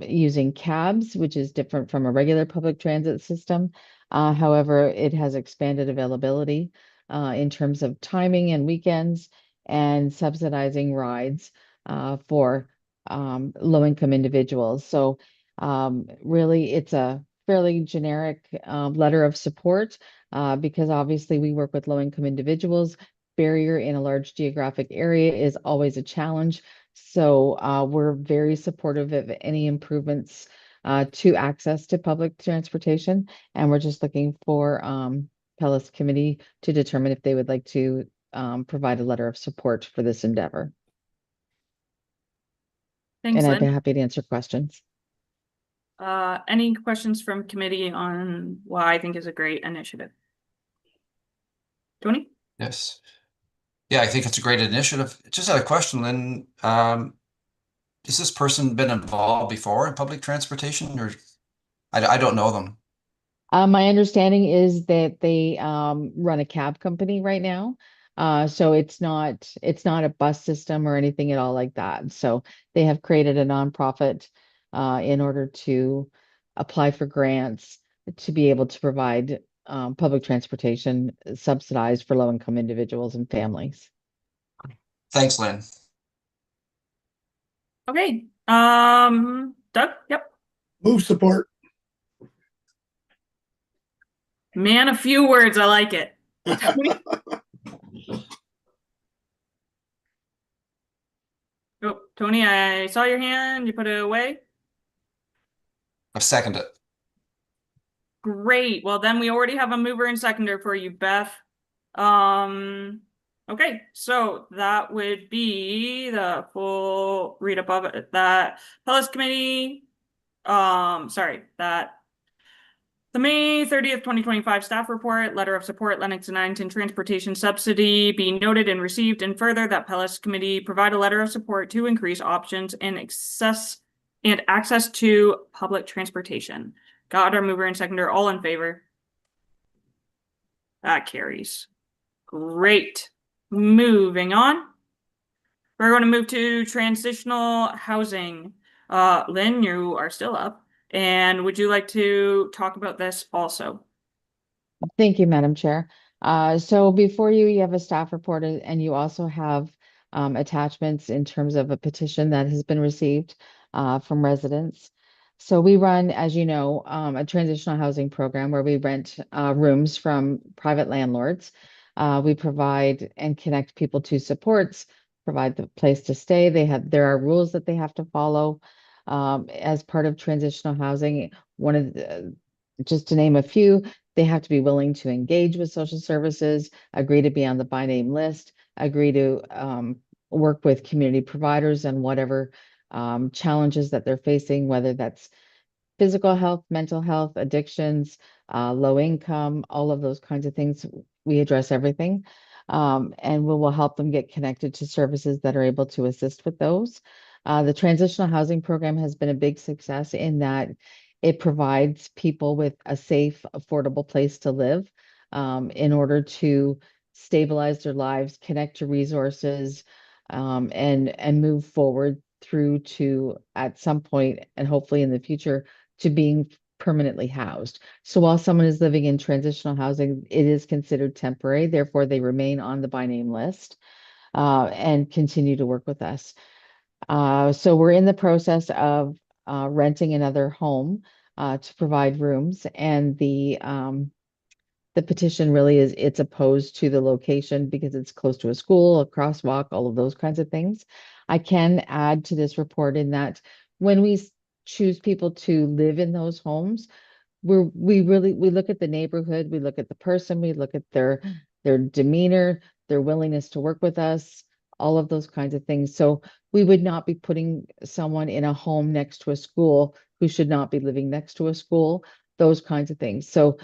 using cabs, which is different from a regular public transit system. However, it has expanded availability in terms of timing and weekends and subsidizing rides for low-income individuals. So really, it's a fairly generic letter of support because obviously we work with low-income individuals. Barrier in a large geographic area is always a challenge. So we're very supportive of any improvements to access to public transportation. And we're just looking for Pellis Committee to determine if they would like to provide a letter of support for this endeavor. Thanks, And I'd be Lynn. happy to answer questions. Any questions from committee on what I think is a great initiative? Tony? Yes. Yeah, I think it's a great initiative. Just had a question, Lynn. Has this person been involved before in public transportation, or I don't know them? My understanding is that they run a cab company right now. So it's not a bus system or anything at all like that. So they have created a nonprofit in order to apply for grants to be able to provide public transportation subsidized for low-income individuals and families. Thanks, Lynn. Okay. Doug? Yep. Move support. Man, a few words. I like it. Oh, Tony, I saw your hand. You put it away. I second it. Great. Well, then we already have a mover and seconder for you, Beth. Okay, so that would be the full read above it, that Palace Committee, sorry, that the May 30th, 2025 staff report, letter of support, Lennox and Addington transportation subsidy be noted and received, and further that Palace Committee provide a letter of support to increase options and access to public transportation. Got our mover and seconder, all in favor? That carries. Great. Moving on. We're going to move to transitional housing. Lynn, you are still up. And would you like to talk about this also? Thank you, Madam Chair. So before you, you have a staff report and you also have attachments in terms of a petition that has been received from residents. So we run, as you know, a transitional housing program where we rent rooms from private landlords. We provide and connect people to supports, provide the place to stay. There are rules that they have to follow as part of transitional housing. One of the, just to name a few, they have to be willing to engage with social services, agree to be on the by name list, agree to work with community providers and whatever challenges that they're facing, whether that's physical health, mental health, addictions, low income, all of those kinds of things. We address everything. And we will help them get connected to services that are able to assist with those. The transitional housing program has been a big success in that it provides people with a safe, affordable place to live in order to stabilize their lives, connect to resources, and move forward through to, at some point, and hopefully in the future, to being permanently housed. So while someone is living in transitional housing, it is considered temporary. Therefore, they remain on the by name list and continue to work with us. So we're in the process of renting another home to provide rooms, and the petition really is, it's opposed to the location because it's close to a school, a crosswalk, all of those kinds of things. I can add to this report in that when we choose people to live in those homes, we look at the neighborhood, we look at the person, we look at their demeanor, their willingness to work with us, all of those kinds of things. So we would not be putting someone in a home next to a school who should not be living next to a school, those kinds of things. So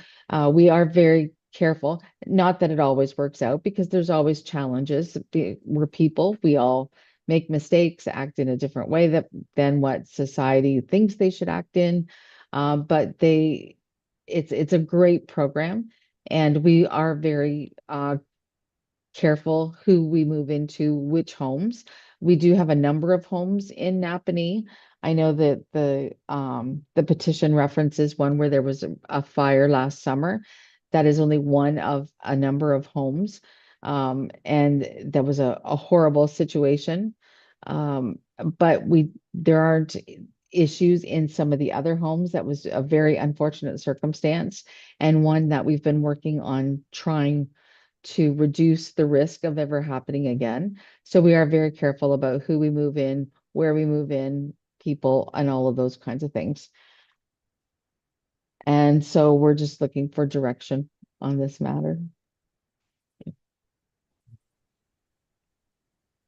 we are very careful, not that it always works out because there's always challenges. We're people, we all make mistakes, act in a different way than what society thinks they should act in. But it's a great program, and we are very careful who we move into which homes. We do have a number of homes in Napanee. I know that the petition references one where there was a fire last summer. That is only one of a number of homes. And that was a horrible situation. But there aren't issues in some of the other homes. That was a very unfortunate circumstance, and one that we've been working on trying to reduce the risk of ever happening again. So we are very careful about who we move in, where we move in, people, and all of those kinds of things. And so we're just looking for direction on this matter.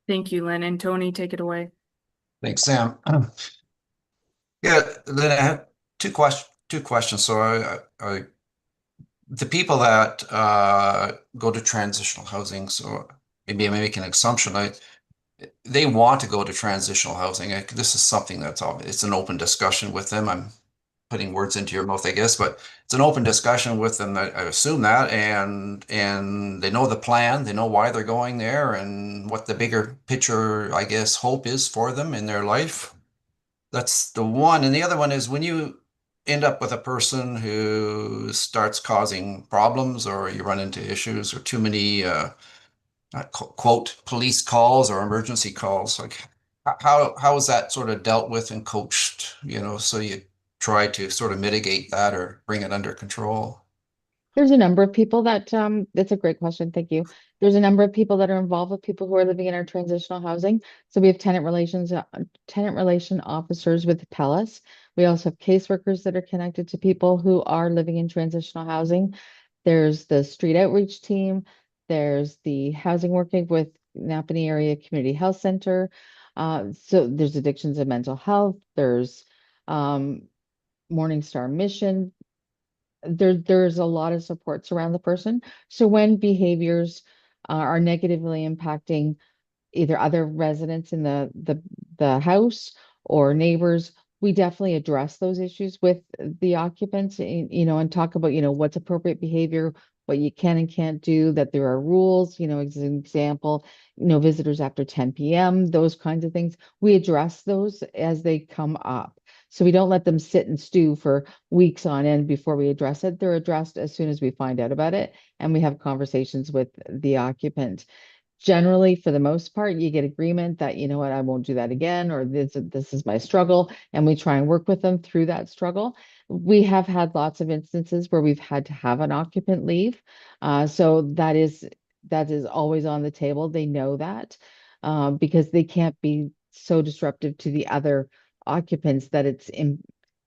Thank you, Lynn. And Tony, take it away. Thanks, Sam. Yeah, then I have two questions. So the people that go to transitional housing, so maybe I'm making an assumption, they want to go to transitional housing. This is something that's it's an open discussion with them. I'm putting words into your mouth, I guess, but it's an open discussion with them. I assume that, and they know the plan, they know why they're going there, and what the bigger picture, I guess, hope is for them in their life. That's the one. And the other one is when you end up with a person who starts causing problems, or you run into issues, or too many quote police calls or emergency calls, like how is that sort of dealt with and coached, so you try to sort of mitigate that or bring it under control? There's a number of people that, that's a great question. Thank you. There's a number of people that are involved with people who are living in our transitional housing. So we have tenant relation officers with PELIS. We also have caseworkers that are connected to people who are living in transitional housing. There's the street outreach team. There's the housing working with Napanee Area Community Health Center. So there's addictions and mental health. There's Morningstar Mission. There's a lot of supports around the person. So when behaviors are negatively impacting either other residents in the house or neighbors, we definitely address those issues with the occupants, and talk about, what's appropriate behavior, what you can and can't do, that there are rules, as an example, visitors after 10 p.m., those kinds of things. We address those as they come up. So we don't let them sit and stew for weeks on end before we address it. They're addressed as soon as we find out about it, and we have conversations with the occupant. Generally, for the most part, you get agreement that, you know what, I won't do that again, or this is my struggle, and we try and work with them through that struggle. We have had lots of instances where we've had to have an occupant leave. So that is always on the table. They know that, because they can't be so disruptive to the other occupants that it's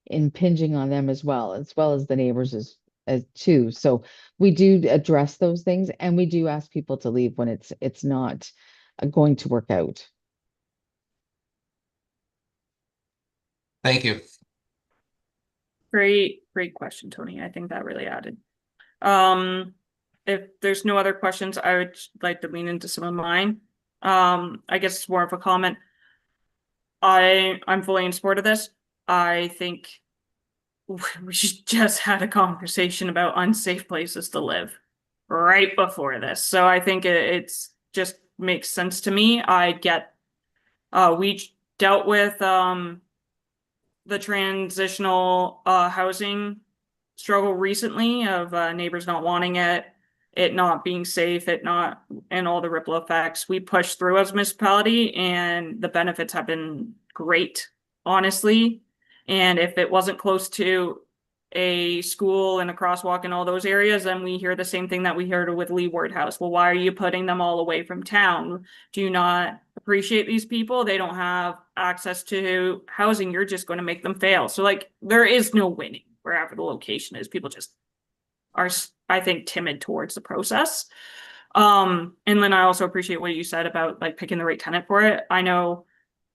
impinging on them as well as the neighbors as too. So we do address those things, and we do ask people to leave when it's not going to work out. Thank you. Great question, Tony. I think that really added. If there's no other questions, I would like to lean into some of mine. I guess it's more of a comment. I'm fully in support of this. I think we just had a conversation about unsafe places to live right before this. So I think it's just makes sense to me. I get, we dealt with the transitional housing struggle recently of neighbors not wanting it not being safe, and all the ripple effects. We pushed through as a municipality, and the benefits have been great, honestly. And if it wasn't close to a school and a crosswalk in all those areas, then we hear the same thing that we heard with Leeward House. Well, why are you putting them all away from town? Do you not appreciate these people? They don't have access to housing. You're just going to make them fail. So like, there is no winning wherever the location is. People just are, I think, timid towards the process. And then I also appreciate what you said about like picking the right tenant for it. I know,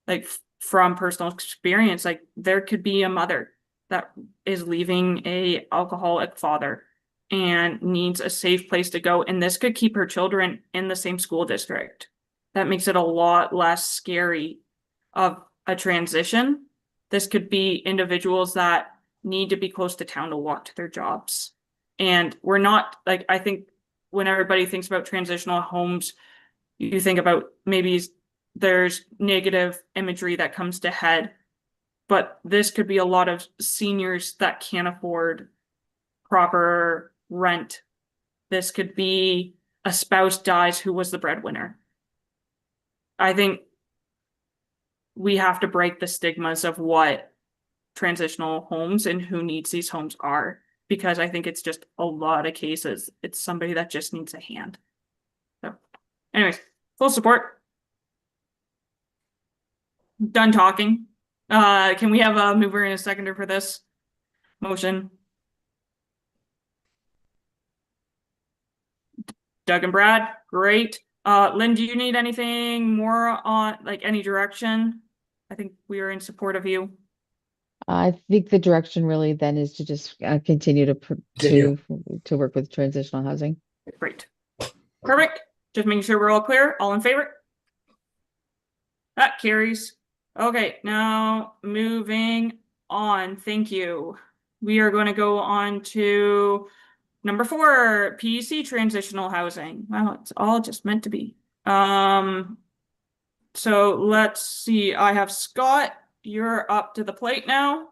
like, from personal experience, like there could be a mother that is leaving a alcoholic father and needs a safe place to go, and this could keep her children in the same school district. That makes it a lot less scary of a transition. This could be individuals that need to be close to town to walk to their jobs. And we're not, like, I think when everybody thinks about transitional homes, you think about maybe there's negative imagery that comes to head, but this could be a lot of seniors that can't afford proper rent. This could be a spouse dies who was the breadwinner. I think we have to break the stigmas of what transitional homes and who needs these homes are, because I think it's just a lot of cases. It's somebody that just needs a hand. So anyways, full support. Done talking. Can we have a mover and a seconder for this motion? Doug and Brad, great. Lynn, do you need anything more on, like, any direction? I think we are in support of you. I think the direction really then is to just continue to work with transitional housing. Great. Perfect. Just making sure we're all clear. All in favor? That carries. Okay, now moving on. Thank you. We are going to go on to number 4, PEC transitional housing. Well, it's all just meant to be. So let's see. I have Scott. You're up to the plate now.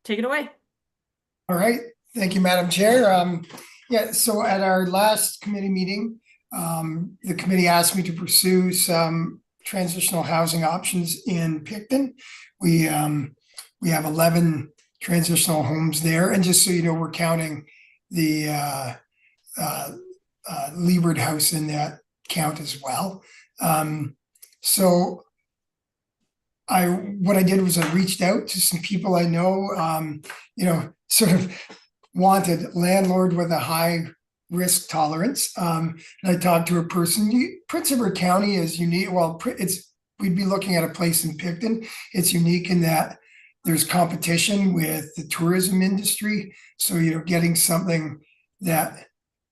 Take it away. All right. Thank you, Madam Chair. Yeah, so at our last committee meeting, the committee asked me to pursue some transitional housing options in Picton. We have 11 transitional homes there. And just so you know, we're counting the Leeward House in that count as well. So what I did was I reached out to some people I know, sort of wanted landlord with a high risk tolerance. And I talked to a person. Prince Edward County is unique. Well, we'd be looking at a place in Picton. It's unique in that there's competition with the tourism industry. So, getting something that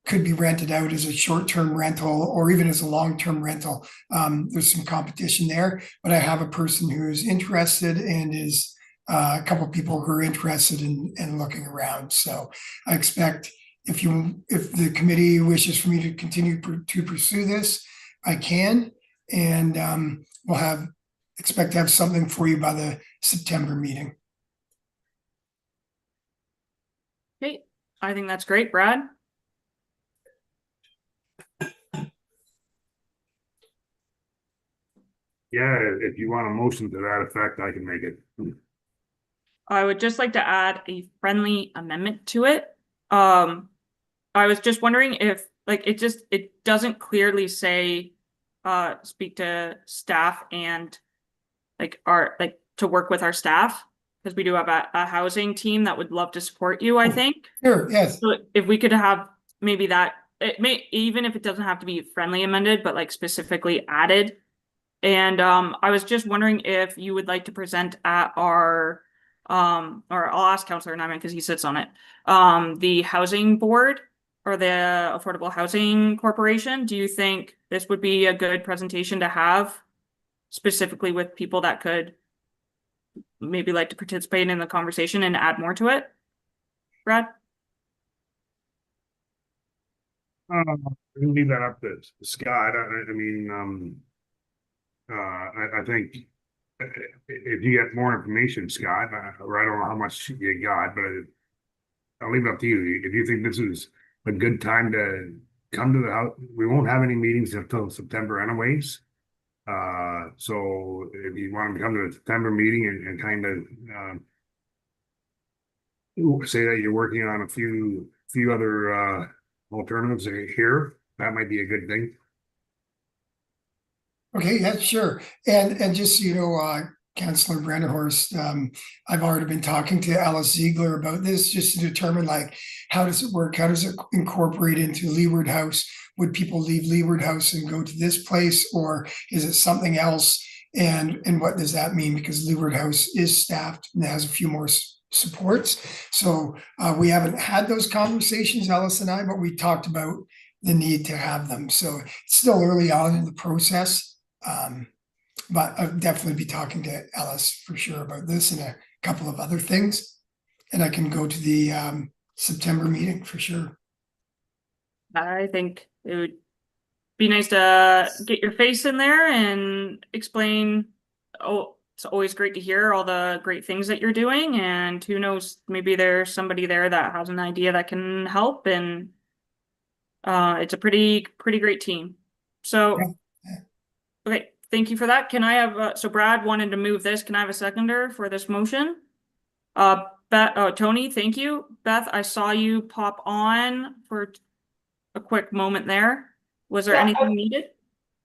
could be rented out as a short-term rental or even as a long-term rental. There's some competition there, but I have a person who's interested and is a couple of people who are interested in looking around. So I expect if the committee wishes for me to continue to pursue this, I can, and we'll expect to have something for you by the September meeting. Okay, I think that's great, Brad. Yeah, if you want a motion to that effect, I can make it. I would just like to add a friendly amendment to it. I was just wondering if it doesn't clearly say speak to staff and to work with our staff, because we do have a housing team that would love to support you, I think. Sure, yes. So if we could have maybe that, it may, even if it doesn't have to be friendly amended, but like specifically added. And I was just wondering if you would like to present at our or I'll ask Councillor Nyman because he sits on it. The housing board or the Affordable Housing Corporation. Do you think this would be a good presentation to have, specifically with people that could maybe like to participate in the conversation and add more to it? Brad? I can leave that up to Scott. I mean, I think if you get more information, Scott, or I don't know how much you got, but I'll leave it up to you. If you think this is a good time to come to the house, we won't have any meetings until September anyways. So if you want to come to the September meeting and kind of say that you're working on a few other alternatives here, that might be a good thing. Okay, yeah, sure. And just so you know, Councillor Brandenhorst, I've already been talking to Alice Ziegler about this just to determine how does it work? How does it incorporate into Leeward House? Would people leave Leeward House and go to this place, or is it something else? And what does that mean? Because Leeward House is staffed and has a few more supports. So we haven't had those conversations, Alice and I, but we talked about the need to have them. So it's still early on in the process. But I'll definitely be talking to Alice for sure about this and a couple of other things. And I can go to the September meeting for sure. I think it would be nice to get your face in there and explain. Oh, it's always great to hear all the great things that you're doing. And who knows, maybe there's somebody there that has an idea that can help. And it's a pretty great team. So, Yeah. Okay, thank you for that. Can I have, so Brad wanted to move this. Can I have a seconder for this motion? Tony, thank you. Beth, I saw you pop on for a quick moment there. Was there anything needed?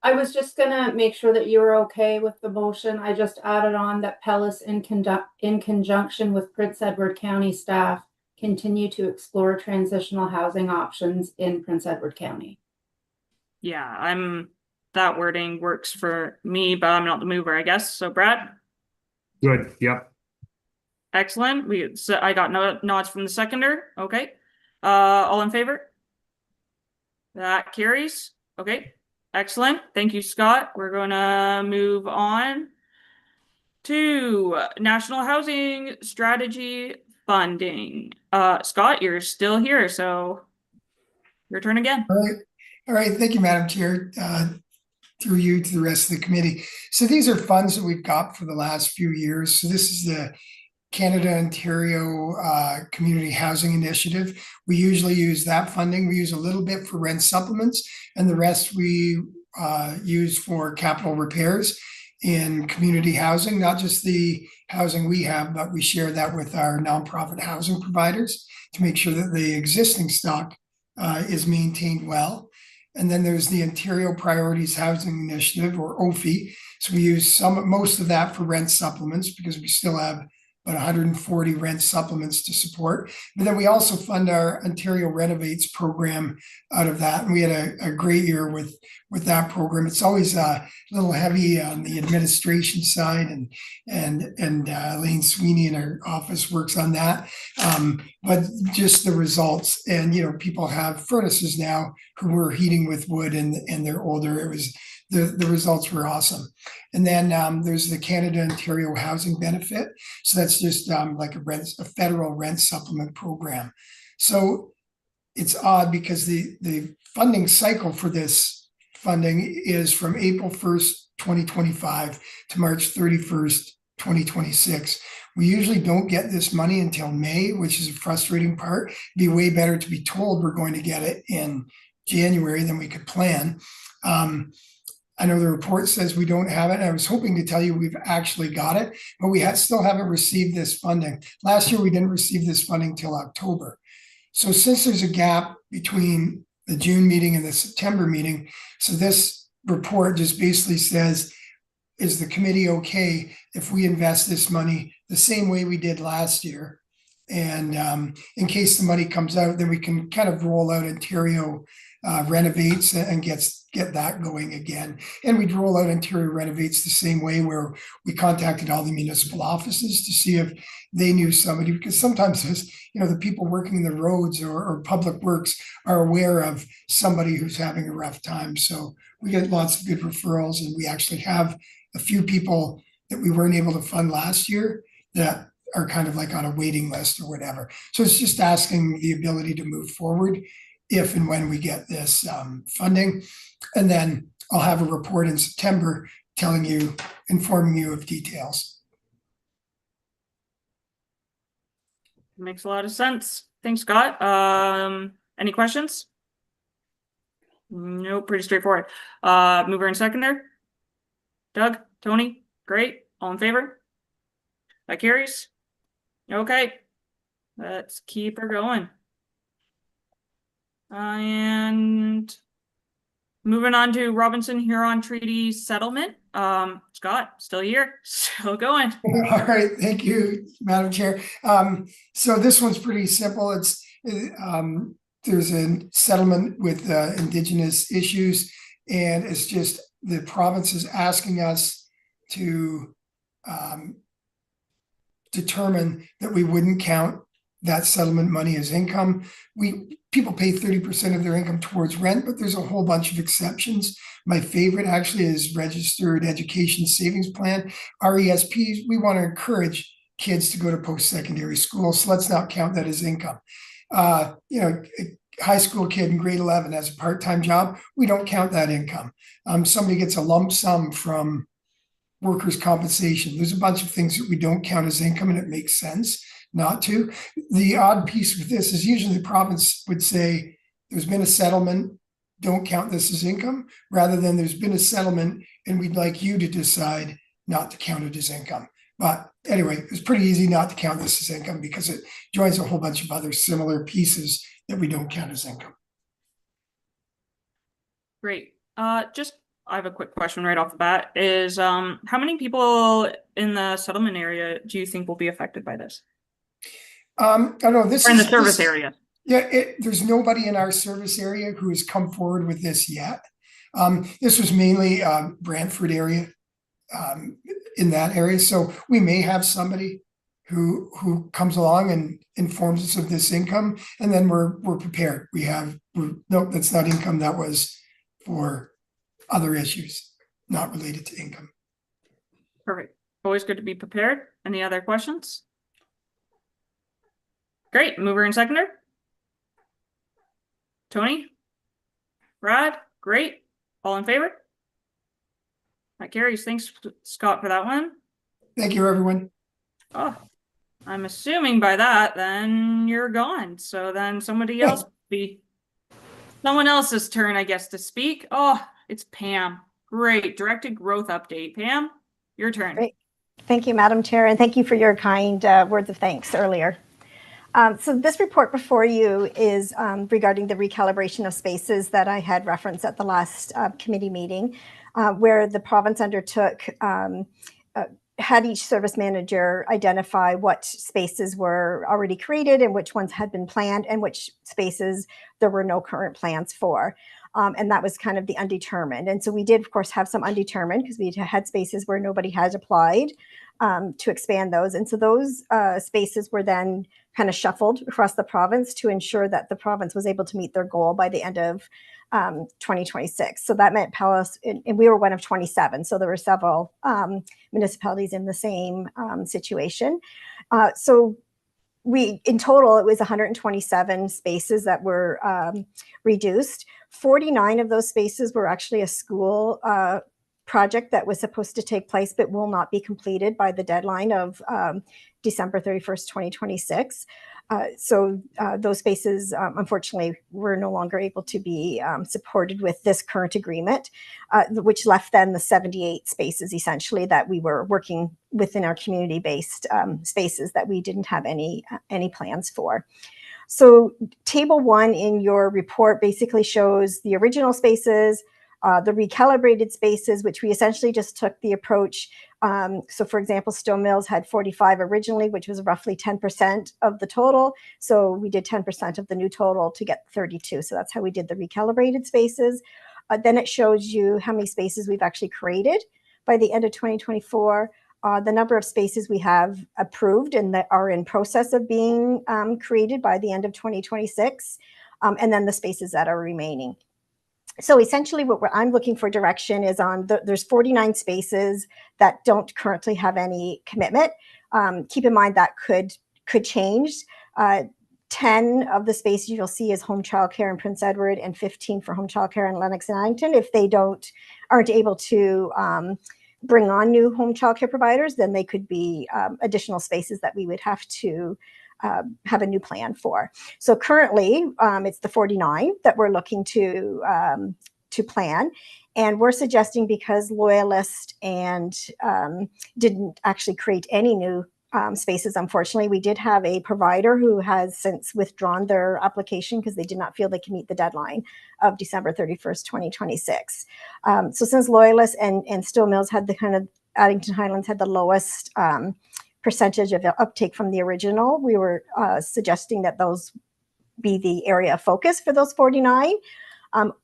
I was just gonna make sure that you were okay with the motion. I just added on that Pellis in conjunction with Prince Edward County staff continue to explore transitional housing options in Prince Edward County. Yeah, that wording works for me, but I'm not the mover, I guess. So Brad? Good, yep. Excellent. So I got nods from the seconder. Okay. All in favor? That carries. Okay. Excellent. Thank you, Scott. We're gonna move on to National Housing Strategy Funding. Scott, you're still here, so your turn again. All right. Thank you, Madam Chair. Through you to the rest of the committee. So these are funds that we've got for the last few years. So this is the Canada-Ontario Community Housing Initiative. We usually use that funding. We use a little bit for rent supplements, and the rest we use for capital repairs in community housing, not just the housing we have, but we share that with our nonprofit housing providers to make sure that the existing stock is maintained well. And then there's the Ontario Priorities Housing Initiative, or OFI. So we use most of that for rent supplements because we still have but 140 rent supplements to support. But then we also fund our Ontario Renovates program out of that. And we had a great year with that program. It's always a little heavy on the administration side, and Elaine Sweeney in our office works on that. But just the results, and people have furnaces now who were heating with wood, and they're older. It was the results were awesome. And then there's the Canada Ontario Housing Benefit. So that's just like a federal rent supplement program. So it's odd because the funding cycle for this funding is from April 1st, 2025 to March 31st, 2026. We usually don't get this money until May, which is a frustrating part. It'd be way better to be told we're going to get it in January than we could plan. I know the report says we don't have it. I was hoping to tell you we've actually got it, but we still haven't received this funding. Last year, we didn't receive this funding till October. So since there's a gap between the June meeting and the September meeting, so this report just basically says, is the committee okay if we invest this money the same way we did last year? And in case the money comes out, then we can kind of roll out Ontario Renovates and get that going again. And we'd roll out Ontario Renovates the same way, where we contacted all the municipal offices to see if they knew somebody, because sometimes the people working in the roads or public works are aware of somebody who's having a rough time. So we get lots of good referrals, and we actually have a few people that we weren't able to fund last year that are kind of like on a waiting list or whatever. So it's just asking the ability to move forward if and when we get this funding. And then I'll have a report in September informing you of details. Makes a lot of sense. Thanks, Scott. Any questions? No, pretty straightforward. Mover and seconder? Doug, Tony, great. All in favor? That carries. Okay. Let's keep her going. And moving on to Robinson Huron Treaty Settlement. Scott, still here, still going. All right, thank you, Madam Chair. So this one's pretty simple. There's a settlement with Indigenous issues, and it's just the province is asking us to determine that we wouldn't count that settlement money as income. People pay 30% of their income towards rent, but there's a whole bunch of exceptions. My favorite actually is Registered Education Savings Plan, RESPs. We want to encourage kids to go to post-secondary school, so let's not count that as income. A high school kid in grade 11 has a part-time job, we don't count that income. Somebody gets a lump sum from workers' compensation. There's a bunch of things that we don't count as income, and it makes sense not to. The odd piece with this is usually the province would say, there's been a settlement, don't count this as income, rather than there's been a settlement and we'd like you to decide not to count it as income. But anyway, it's pretty easy not to count this as income because it joins a whole bunch of other similar pieces that we don't count as income. Great. I have a quick question right off the bat. Is how many people in the settlement area do you think will be affected by this? I don't know. This or in is the service area. Yeah, there's nobody in our service area who has come forward with this yet. This was mainly Brantford area, in that area. So we may have somebody who comes along and informs us of this income, and then we're prepared. No, that's not income. That was for other issues not related to income. Perfect. Always good to be prepared. Any other questions? Great. Mover and seconder? Tony? Brad? Great. All in favor? That carries. Thanks, Scott, for that one. Thank you, everyone. Oh, I'm assuming by that, then you're gone. So then somebody else someone else's turn, I guess, to speak. Oh, it's Pam. Great. Directed growth update. Pam, your turn. Great. Thank you, Madam Chair, and thank you for your kind words of thanks earlier. So this report before you is regarding the recalibration of spaces that I had referenced at the last committee meeting, where the province undertook had each service manager identify what spaces were already created and which ones had been planned and which spaces there were no current plans for. And that was kind of the undetermined. And so we did, of course, have some undetermined because we had spaces where nobody had applied to expand those. And so those spaces were then kind of shuffled across the province to ensure that the province was able to meet their goal by the end of 2026. So that meant Palos, and we were one of 27. So there were several municipalities in the same situation. So we, in total, it was 127 spaces that were reduced. 49 of those spaces were actually a school project that was supposed to take place, but will not be completed by the deadline of December 31st, 2026. So those spaces, unfortunately, were no longer able to be supported with this current agreement, which left then the 78 spaces essentially that we were working within our community-based spaces that we didn't have any plans for. So table 1 in your report basically shows the original spaces, the recalibrated spaces, which we essentially just took the approach. So for example, Stone Mills had 45 originally, which was roughly 10% of the total. So we did 10% of the new total to get 32. So that's how we did the recalibrated spaces. Then it shows you how many spaces we've actually created by the end of 2024. The number of spaces we have approved and that are in process of being created by the end of 2026, and then the spaces that are remaining. So essentially what I'm looking for direction is on, there's 49 spaces that don't currently have any commitment. Keep in mind that could change. 10 of the spaces you'll see is home childcare in Prince Edward and 15 for home childcare in Lennox and Addington. If they aren't able to bring on new home childcare providers, then they could be additional spaces that we would have to have a new plan for. So currently, it's the 49 that we're looking to plan, and we're suggesting, because Loyalist and didn't actually create any new spaces. Unfortunately, we did have a provider who has since withdrawn their application because they did not feel they can meet the deadline of December 31st, 2026. So since Loyalist and Stone Mills had the kind of, Addington Highlands had the lowest percentage of uptake from the original, we were suggesting that those be the area of focus for those 49.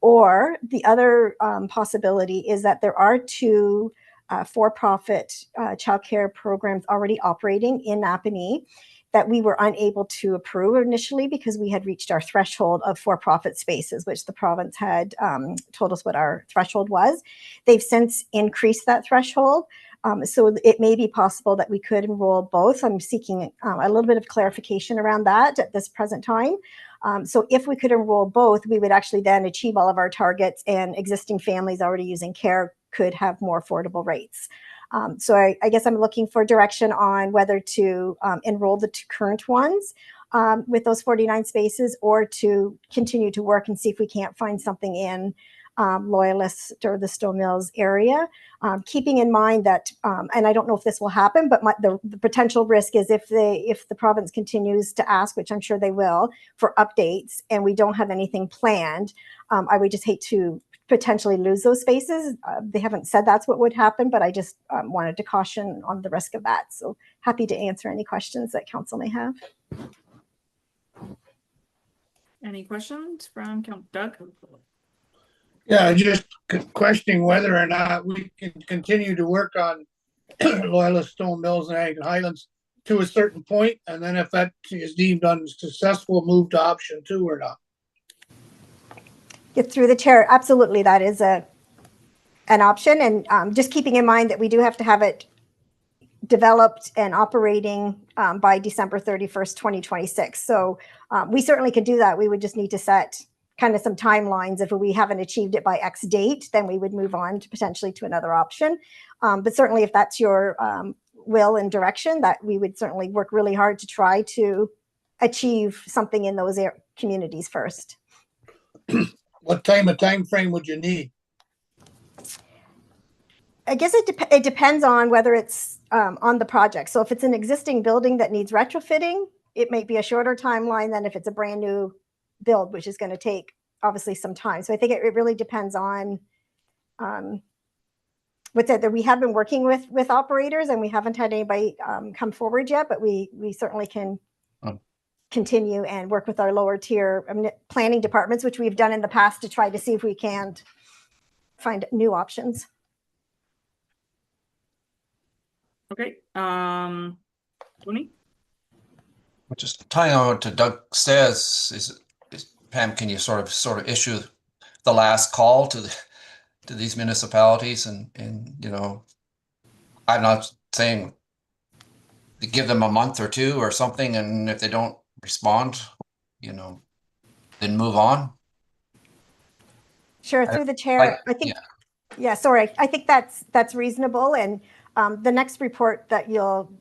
Or the other possibility is that there are 2 for-profit childcare programs already operating in Napanee that we were unable to approve initially because we had reached our threshold of for-profit spaces, which the province had told us what our threshold was. They've since increased that threshold. So it may be possible that we could enroll both. I'm seeking a little bit of clarification around that at this present time. So if we could enroll both, we would actually then achieve all of our targets, and existing families already using care could have more affordable rates. So I guess I'm looking for direction on whether to enroll the 2 current ones with those 49 spaces, or to continue to work and see if we can't find something in Loyalist or the Stone Mills area, keeping in mind that, and I don't know if this will happen, but the potential risk is if the province continues to ask, which I'm sure they will, for updates, and we don't have anything planned, I would just hate to potentially lose those spaces. They haven't said that's what would happen, but I just wanted to caution on the risk of that. So happy to answer any questions that council may have. Any questions from Doug? Yeah, just questioning whether or not we can continue to work on Loyalist, Stone Mills, and Addington Highlands to a certain point, and then if that is deemed unsuccessful, move to option 2 or not. Get through the chair. Absolutely, that is an option, and just keeping in mind that we do have to have it developed and operating by December 31st, 2026. So we certainly could do that. We would just need to set kind of some timelines. If we haven't achieved it by X date, then we would move on to potentially to another option. But certainly if that's your will and direction, that we would certainly work really hard to try to achieve something in those communities first. What time frame would you need? I guess it depends on whether it's on the project. So if it's an existing building that needs retrofitting, it might be a shorter timeline than if it's a brand new build, which is going to take obviously some time. So I think it really depends on with that, we have been working with operators, and we haven't had anybody come forward yet, but we certainly can continue and work with our lower tier planning departments, which we've done in the past, to try to see if we can find new options. Okay. Tony? Just tying on to Doug says, is Pam, can you sort of issue the last call to these municipalities, and you know, I'm not saying to give them a month or two or something, and if they don't respond, you know, then move on. Sure, through the chair, I think, yeah, sorry, I think that's reasonable. And the next report that you'll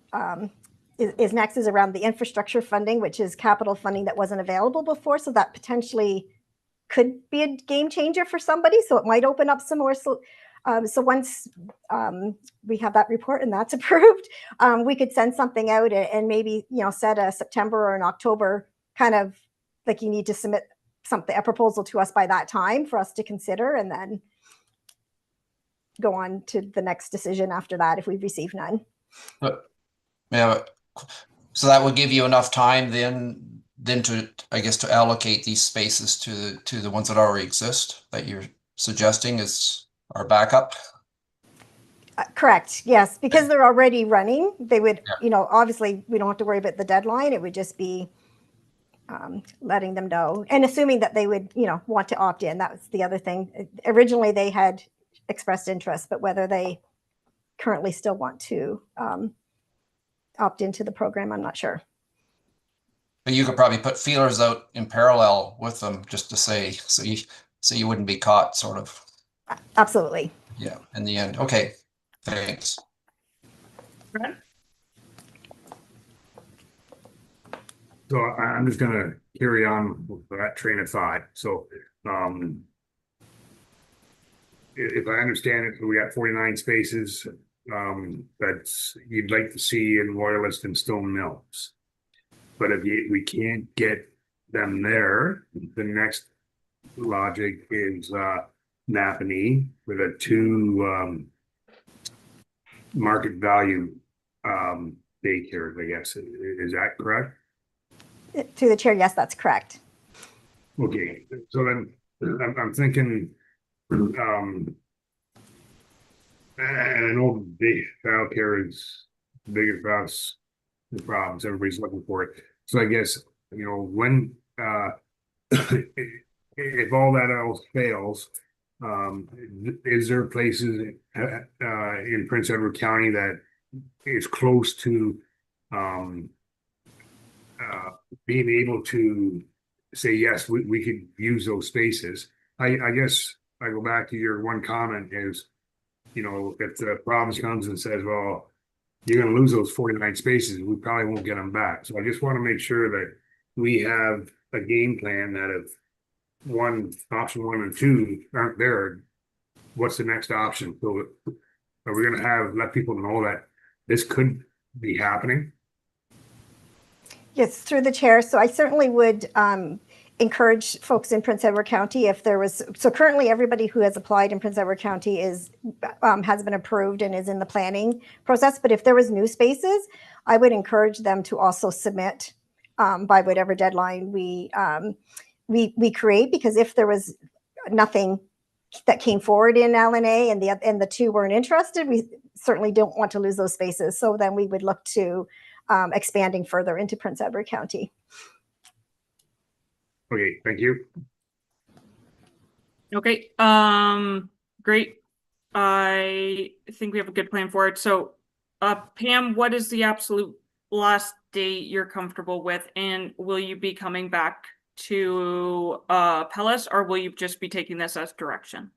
is next is around the infrastructure funding, which is capital funding that wasn't available before. So that potentially could be a game changer for somebody. So it might open up some more. So once we have that report and that's approved, we could send something out and maybe, you know, set a September or an October kind of, like, you need to submit a proposal to us by that time for us to consider, and then go on to the next decision after that if we've received none. But yeah, so that would give you enough time then to, I guess, to allocate these spaces to the ones that already exist that you're suggesting is our backup. Correct. Yes, because they're already running. They would, you know, obviously we don't have to worry about the deadline. It would just be letting them know, and assuming that they would, you know, want to opt in. That was the other thing. Originally they had expressed interest, but whether they currently still want to opt into the program, I'm not sure. But you could probably put feelers out in parallel with them, just to say, so you wouldn't be caught, sort of. Absolutely. Yeah, in the end. Okay, thanks. Brad? So I'm just gonna carry on with that train of thought. So, if I understand it, we got 49 spaces, that's you'd like to see in Loyalist and Stone Mills. But if we can't get them there, the next logic is Napanee with a 2 market value daycares, I guess. Is that correct? Through the chair, yes, that's correct. Okay, so then I'm thinking, and I know the childcare is the biggest us the problems. Everybody's looking for it. So I guess, you know, when if all that else fails, is there places in Prince Edward County that is close to being able to say, yes, we could use those spaces? I guess I go back to your one comment is, you know, if the province comes and says, well, you're going to lose those 49 spaces, we probably won't get them back. So I just want to make sure that we have a game plan that if option 1 and 2 aren't there, what's the next option? So are we going to let people know that this could be happening? Yes, through the chair. So I certainly would encourage folks in Prince Edward County, if there was, so currently everybody who has applied in Prince Edward County has been approved and is in the planning process. But if there was new spaces, I would encourage them to also submit by whatever deadline we create, because if there was nothing that came forward in LNA and the 2 weren't interested, we certainly don't want to lose those spaces. So then we would look to expanding further into Prince Edward County. Okay, thank you. Okay, great. I think we have a good plan for it. So, Pam, what is the absolute last date you're comfortable with? And will you be coming back to Pellis, or will you just be taking this as direction?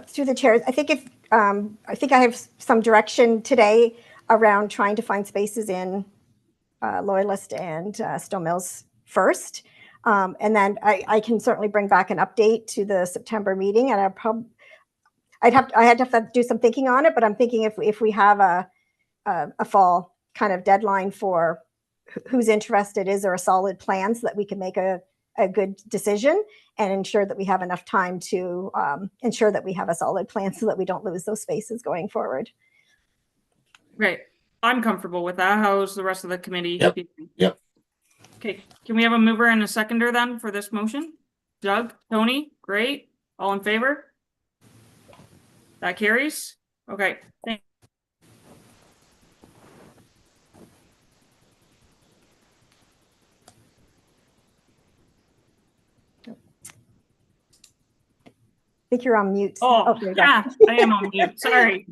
Through the chair, I think I have some direction today around trying to find spaces in Loyalist and Stone Mills first. And then I can certainly bring back an update to the September meeting, and I had to do some thinking on it, but I'm thinking if we have a fall kind of deadline for who's interested, is there a solid plan so that we can make a a good decision and ensure that we have enough time to ensure that we have a solid plan so that we don't lose those spaces going forward. Great. I'm comfortable with that. How's the rest of the committee? Yep. Yep. Okay, can we have a mover and a seconder then for this motion? Doug, Tony, great. All in favor? That carries. Okay, thank. I think you're on mute. Oh, there you go. yeah, I am on mute. Sorry.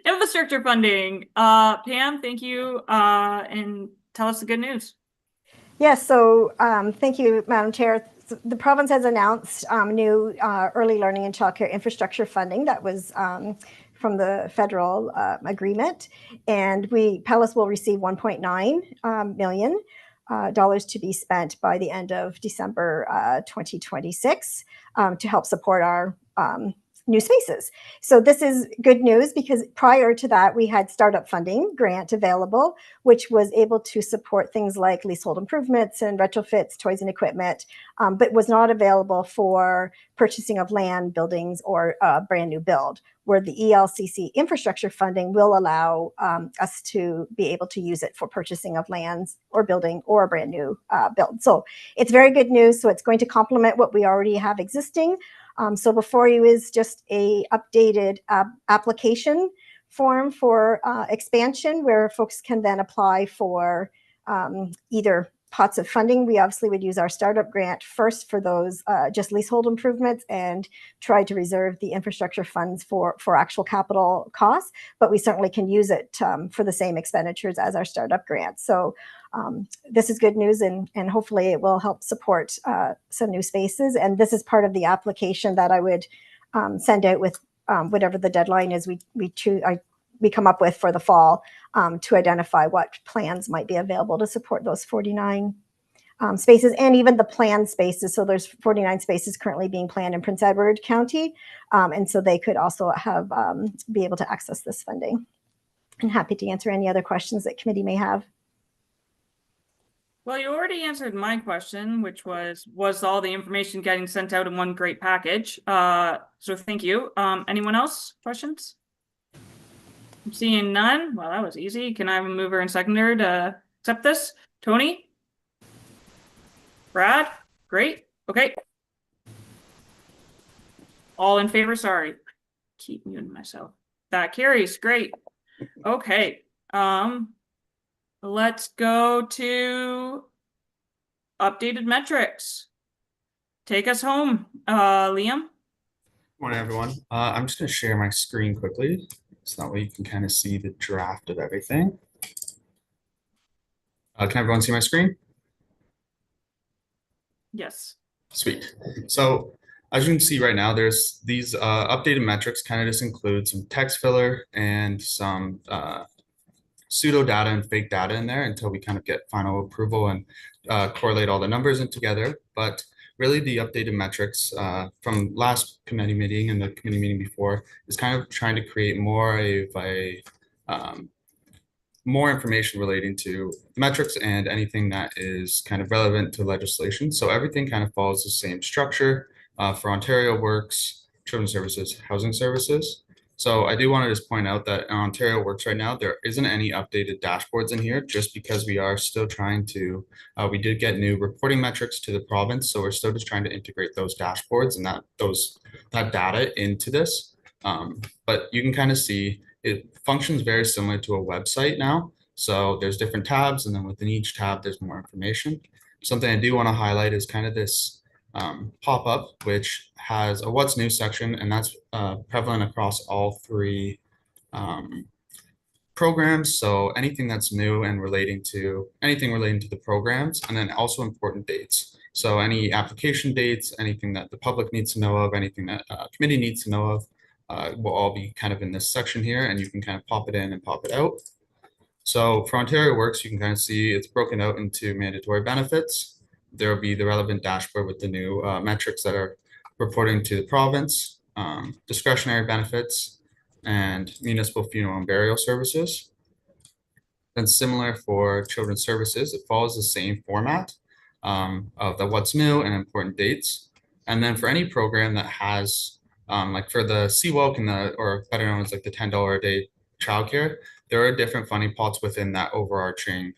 Infrastructure funding. Pam, thank you. And tell us the good news. Yes, so thank you, Madam Chair. The province has announced new early learning and childcare infrastructure funding that was from the federal agreement, and PALIS will receive $1.9 million to be spent by the end of December 2026 to help support our new spaces. So this is good news because prior to that, we had startup funding grant available, which was able to support things like leasehold improvements and retrofits, toys and equipment, but was not available for purchasing of land, buildings, or a brand new build, where the ELCC infrastructure funding will allow us to be able to use it for purchasing of lands or building or a brand new build. So it's very good news. So it's going to complement what we already have existing. So before you is just a updated application form for expansion where folks can then apply for either pots of funding. We obviously would use our startup grant first for those just leasehold improvements and try to reserve the infrastructure funds for actual capital costs, but we certainly can use it for the same expenditures as our startup grant. So this is good news, and hopefully it will help support some new spaces. And this is part of the application that I would send out with whatever the deadline is we come up with for the fall to identify what plans might be available to support those 49 spaces and even the planned spaces. So there's 49 spaces currently being planned in Prince Edward County. And so they could also have be able to access this funding. I'm happy to answer any other questions that committee may have. Well, you already answered my question, which was all the information getting sent out in one great package? So thank you. Anyone else? Questions? I'm seeing none. Well, that was easy. Can I have a mover and seconder to accept this? Tony? Brad? Great. Okay. All in favor? Sorry. Keep muting myself. That carries. Great. Okay. Let's go to updated metrics. Take us home, Liam. Morning, everyone. I'm just going to share my screen quickly, so that way you can kind of see the draft of everything. Can everyone see my screen? Yes. Sweet. So as you can see right now, there's these updated metrics kind of just include some text filler and some pseudo data and fake data in there until we kind of get final approval and correlate all the numbers in together. But really the updated metrics from last committee meeting and the committee meeting before is kind of trying to create more of a more information relating to metrics and anything that is kind of relevant to legislation. So everything kind of follows the same structure for Ontario Works, Children's Services, Housing Services. So I do want to just point out that in Ontario Works right now, there isn't any updated dashboards in here just because we are still trying to, we did get new reporting metrics to the province. So we're still just trying to integrate those dashboards and that data into this. But you can kind of see it functions very similar to a website now. So there's different tabs, and then within each tab, there's more information. Something I do want to highlight is kind of this pop-up, which has a what's new section, and that's prevalent across all three programs. So anything that's new and anything relating to the programs, and then also important dates. So any application dates, anything that the public needs to know of, anything that committee needs to know of, will all be kind of in this section here, and you can kind of pop it in and pop it out. So for Ontario Works, you can kind of see it's broken out into mandatory benefits. There will be the relevant dashboard with the new metrics that are reporting to the province, discretionary benefits, and municipal funeral and burial services. Then similar for children's services, it follows the same format. of the what's new and important dates. And then for any program that has, like for the CWOC and or better known as like the $10 a day childcare, there are different funding pots within that overarching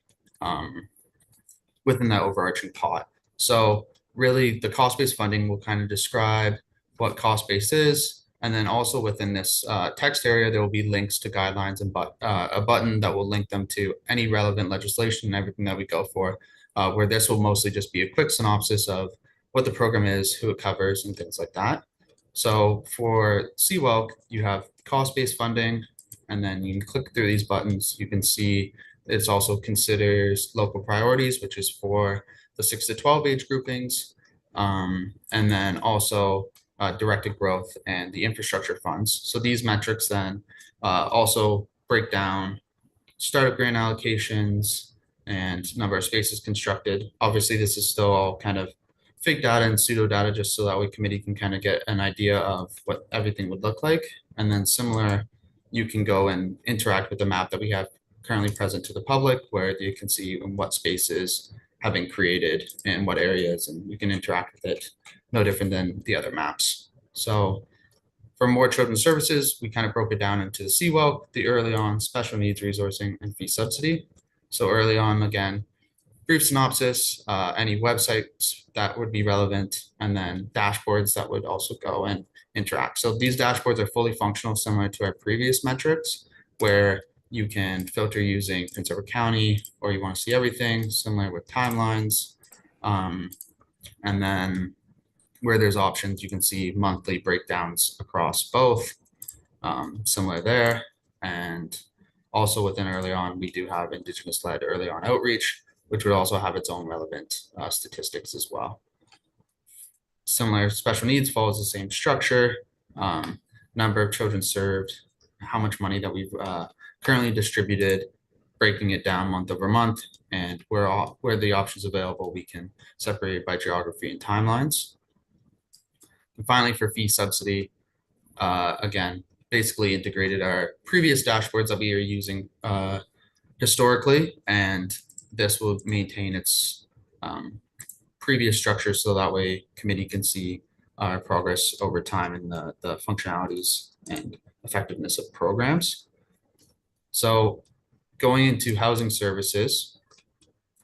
pot. So really the cost-based funding will kind of describe what cost-based is. And then also within this text area, there will be links to guidelines and a button that will link them to any relevant legislation and everything that we go for, where this will mostly just be a quick synopsis of what the program is, who it covers, and things like that. So for CWELC, you have cost-based funding, and then you can click through these buttons. You can see it also considers local priorities, which is for the 6 to 12 age groupings, and then also directed growth and the infrastructure funds. So these metrics then also break down startup grant allocations and number of spaces constructed. Obviously, this is still all kind of fake data and pseudo data, just so that way committee can kind of get an idea of what everything would look like. And then similar, you can go and interact with the map that we have currently present to the public, where you can see in what spaces have been created in what areas, and you can interact with it no different than the other maps. So for more children's services, we kind of broke it down into the CWELC, the early on, special needs resourcing, and fee subsidy. So early on, again, brief synopsis, any websites that would be relevant, and then dashboards that would also go and interact. So these dashboards are fully functional, similar to our previous metrics, where you can filter using Prince Edward County, or you want to see everything, similar with timelines. And then where there's options, you can see monthly breakdowns across both, similar there. And also within early on, we do have Indigenous-led early on outreach, which would also have its own relevant statistics as well. Similar, special needs follows the same structure, number of children served, how much money that we've currently distributed, breaking it down month over month, and where the options available, we can separate it by geography and timelines. And finally, for fee subsidy, again, basically integrated our previous dashboards that we are using historically, and this will maintain its previous structure, so that way committee can see our progress over time in the functionalities and effectiveness of programs. So going into housing services,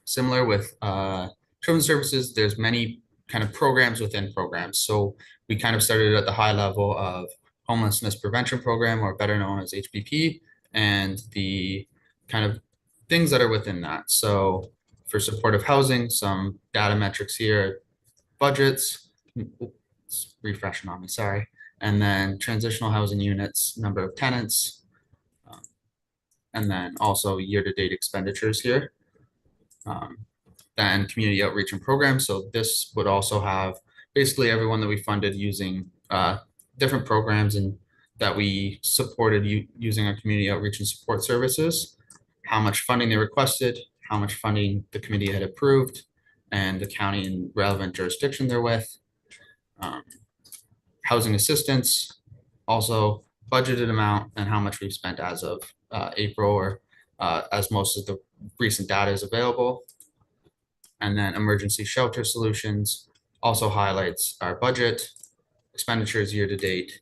similar with children's services, there's many kind of programs within programs. So we kind of started at the high level of homelessness prevention program, or better known as HPP, and the kind of things that are within that. So for supportive housing, some data metrics here, budgets, it's refreshing on me, sorry. And then transitional housing units, number of tenants, and then also year-to-date expenditures here. Then community outreach and programs. So this would also have basically everyone that we funded using different programs and that we supported using our community outreach and support services, how much funding they requested, how much funding the committee had approved, and the county and relevant jurisdiction they're with. Housing assistance, also budgeted amount, and how much we've spent as of April, or as most of the recent data is available. And then emergency shelter solutions also highlights our budget, expenditures year to date,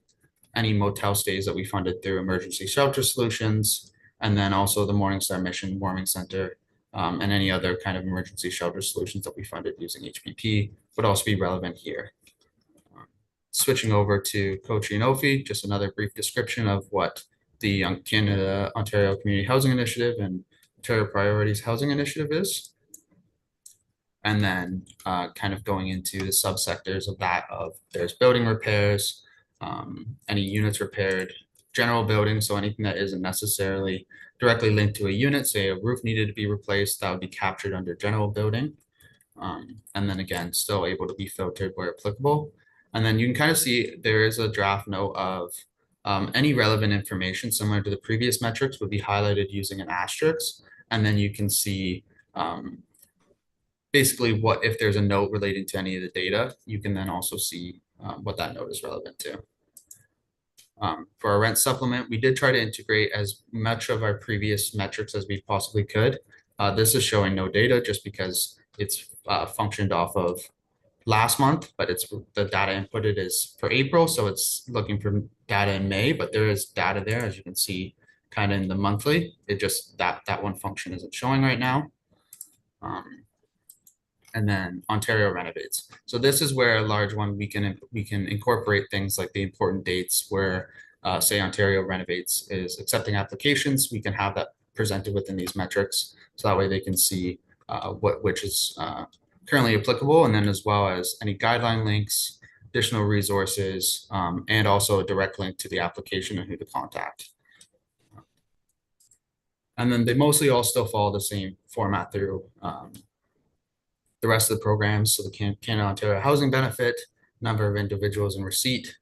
any motel stays that we funded through emergency shelter solutions, and then also the Morningstar Mission Warming Center, and any other kind of emergency shelter solutions that we funded using HPP would also be relevant here. Switching over to Coach and OFI, just another brief description of what the Young Canada Ontario Community Housing Initiative and Ontario Priorities Housing Initiative is. And then kind of going into the subsectors of that, of there's building repairs, any units repaired, general buildings, so anything that isn't necessarily directly linked to a unit, say a roof needed to be replaced, that would be captured under general building. And then again, still able to be filtered where applicable. And then you can kind of see there is a draft note of any relevant information similar to the previous metrics would be highlighted using an asterisk. And then you can see basically what, if there's a note relating to any of the data, you can then also see what that note is relevant to. For our rent supplement, we did try to integrate as much of our previous metrics as we possibly could. This is showing no data just because it's functioned off of last month, but it's the data inputted is for April, so it's looking for data in May, but there is data there, as you can see, kind of in the monthly. It just that one function isn't showing right now. And then Ontario renovates. So this is where a large one we can incorporate things like the important dates where say Ontario renovates is accepting applications. We can have that presented within these metrics, so that way they can see which is currently applicable, and then as well as any guideline links, additional resources, and also a direct link to the application and who to contact. And then they mostly all still follow the same format through the rest of the programs. So the Canada Ontario Housing Benefit, number of individuals in receipt,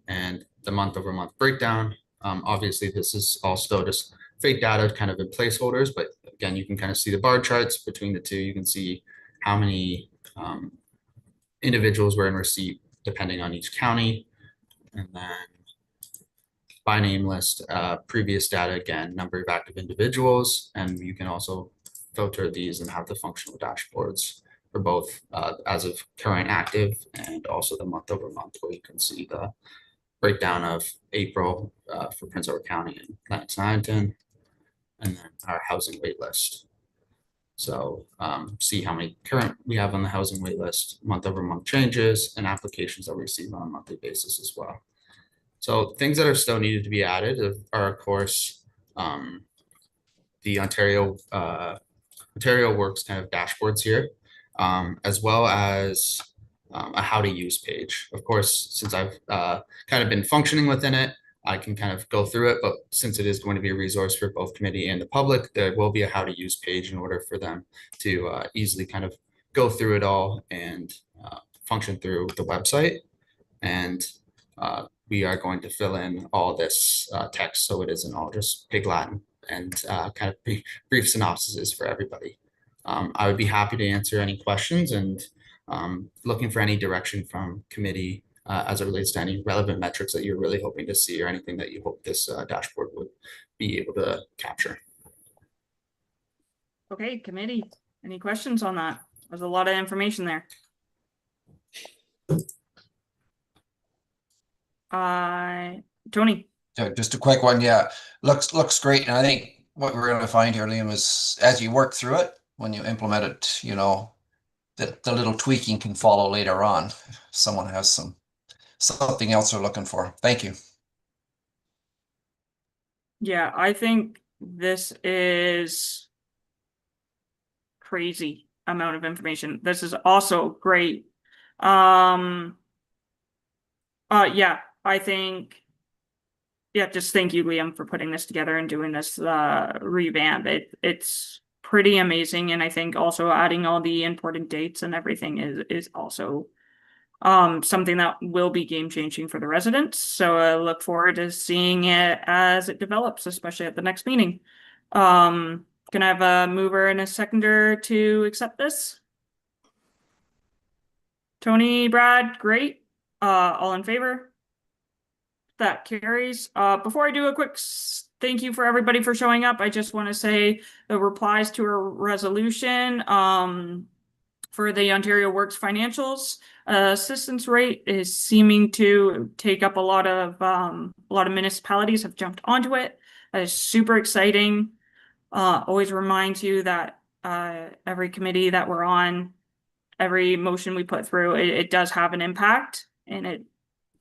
and the month-over-month breakdown. Obviously, this is all still just fake data kind of in placeholders, but again, you can kind of see the bar charts between the two. You can see how many individuals were in receipt depending on each county. And then by name list, previous data, again, number of active individuals. And you can also filter these and have the functional dashboards for both as of current active and also the month over month, where you can see the breakdown of April for Prince Edward County and Lennox and Addington, and then our housing wait list. So see how many current we have on the housing wait list, month over month changes, and applications that we receive on a monthly basis as well. So things that are still needed to be added are, of course, the Ontario Works kind of dashboards here, as well as a how to use page. Of course, since I've kind of been functioning within it, I can kind of go through it, but since it is going to be a resource for both committee and the public, there will be a how to use page in order for them to easily kind of go through it all and function through the website. And we are going to fill in all this text, so it isn't all just Pig Latin, and kind of brief synopsises for everybody. I would be happy to answer any questions, and looking for any direction from committee as it relates to any relevant metrics that you're really hoping to see, or anything that you hope this dashboard would be able to capture. Okay, committee, any questions on that? There's a lot of information there. Tony. Just a quick one. Yeah, looks great. And I think what we're going to find here, Liam, is as you work through it, when you implement it, you know, that the little tweaking can follow later on. If someone has something else they're looking for. Thank you. Yeah, I think this is crazy amount of information. This is also great. Yeah, I think, yeah, just thank you, Liam, for putting this together and doing this revamp. It's pretty amazing, and I think also adding all the important dates and everything is also something that will be game changing for the residents. So I look forward to seeing it as it develops, especially at the next meeting. Can I have a mover and a seconder to accept this? Tony, Brad, great. All in favor? That carries. Before I do a quick thank you for everybody for showing up, I just want to say the replies to a resolution for the Ontario Works financials assistance rate is seeming to take up a lot of municipalities have jumped onto it. That is super exciting. Always reminds you that every committee that we're on, every motion we put through, it does have an impact, and it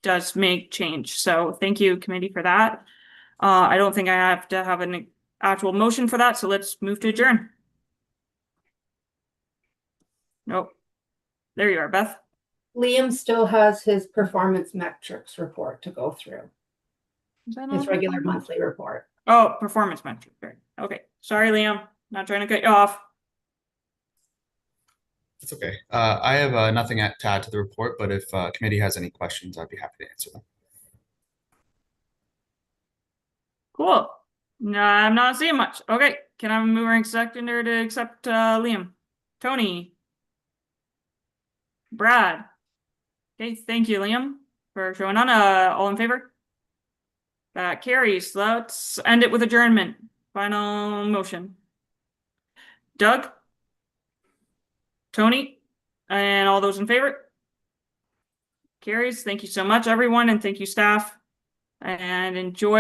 does make change. So thank you, committee, for that. I don't think I have to have an actual motion for that, so let's move to adjourn. Nope. There you are, Beth. Liam still has his performance metrics report to go through. His regular monthly report. Oh, performance metric. Okay. Sorry, Liam. Not trying to cut you off. It's okay. I have nothing to add to the report, but if committee has any questions, I'd be happy to answer them. Cool. No, I'm not seeing much. Okay. Can I have a mover and seconder to accept Liam? Tony? Brad? Okay. Thank you, Liam, for showing on. All in favor? That carries. Let's end it with adjournment. Final motion. Doug? Tony, and all those in favor? Carries. Thank you so much, everyone, and thank you, staff, and enjoy.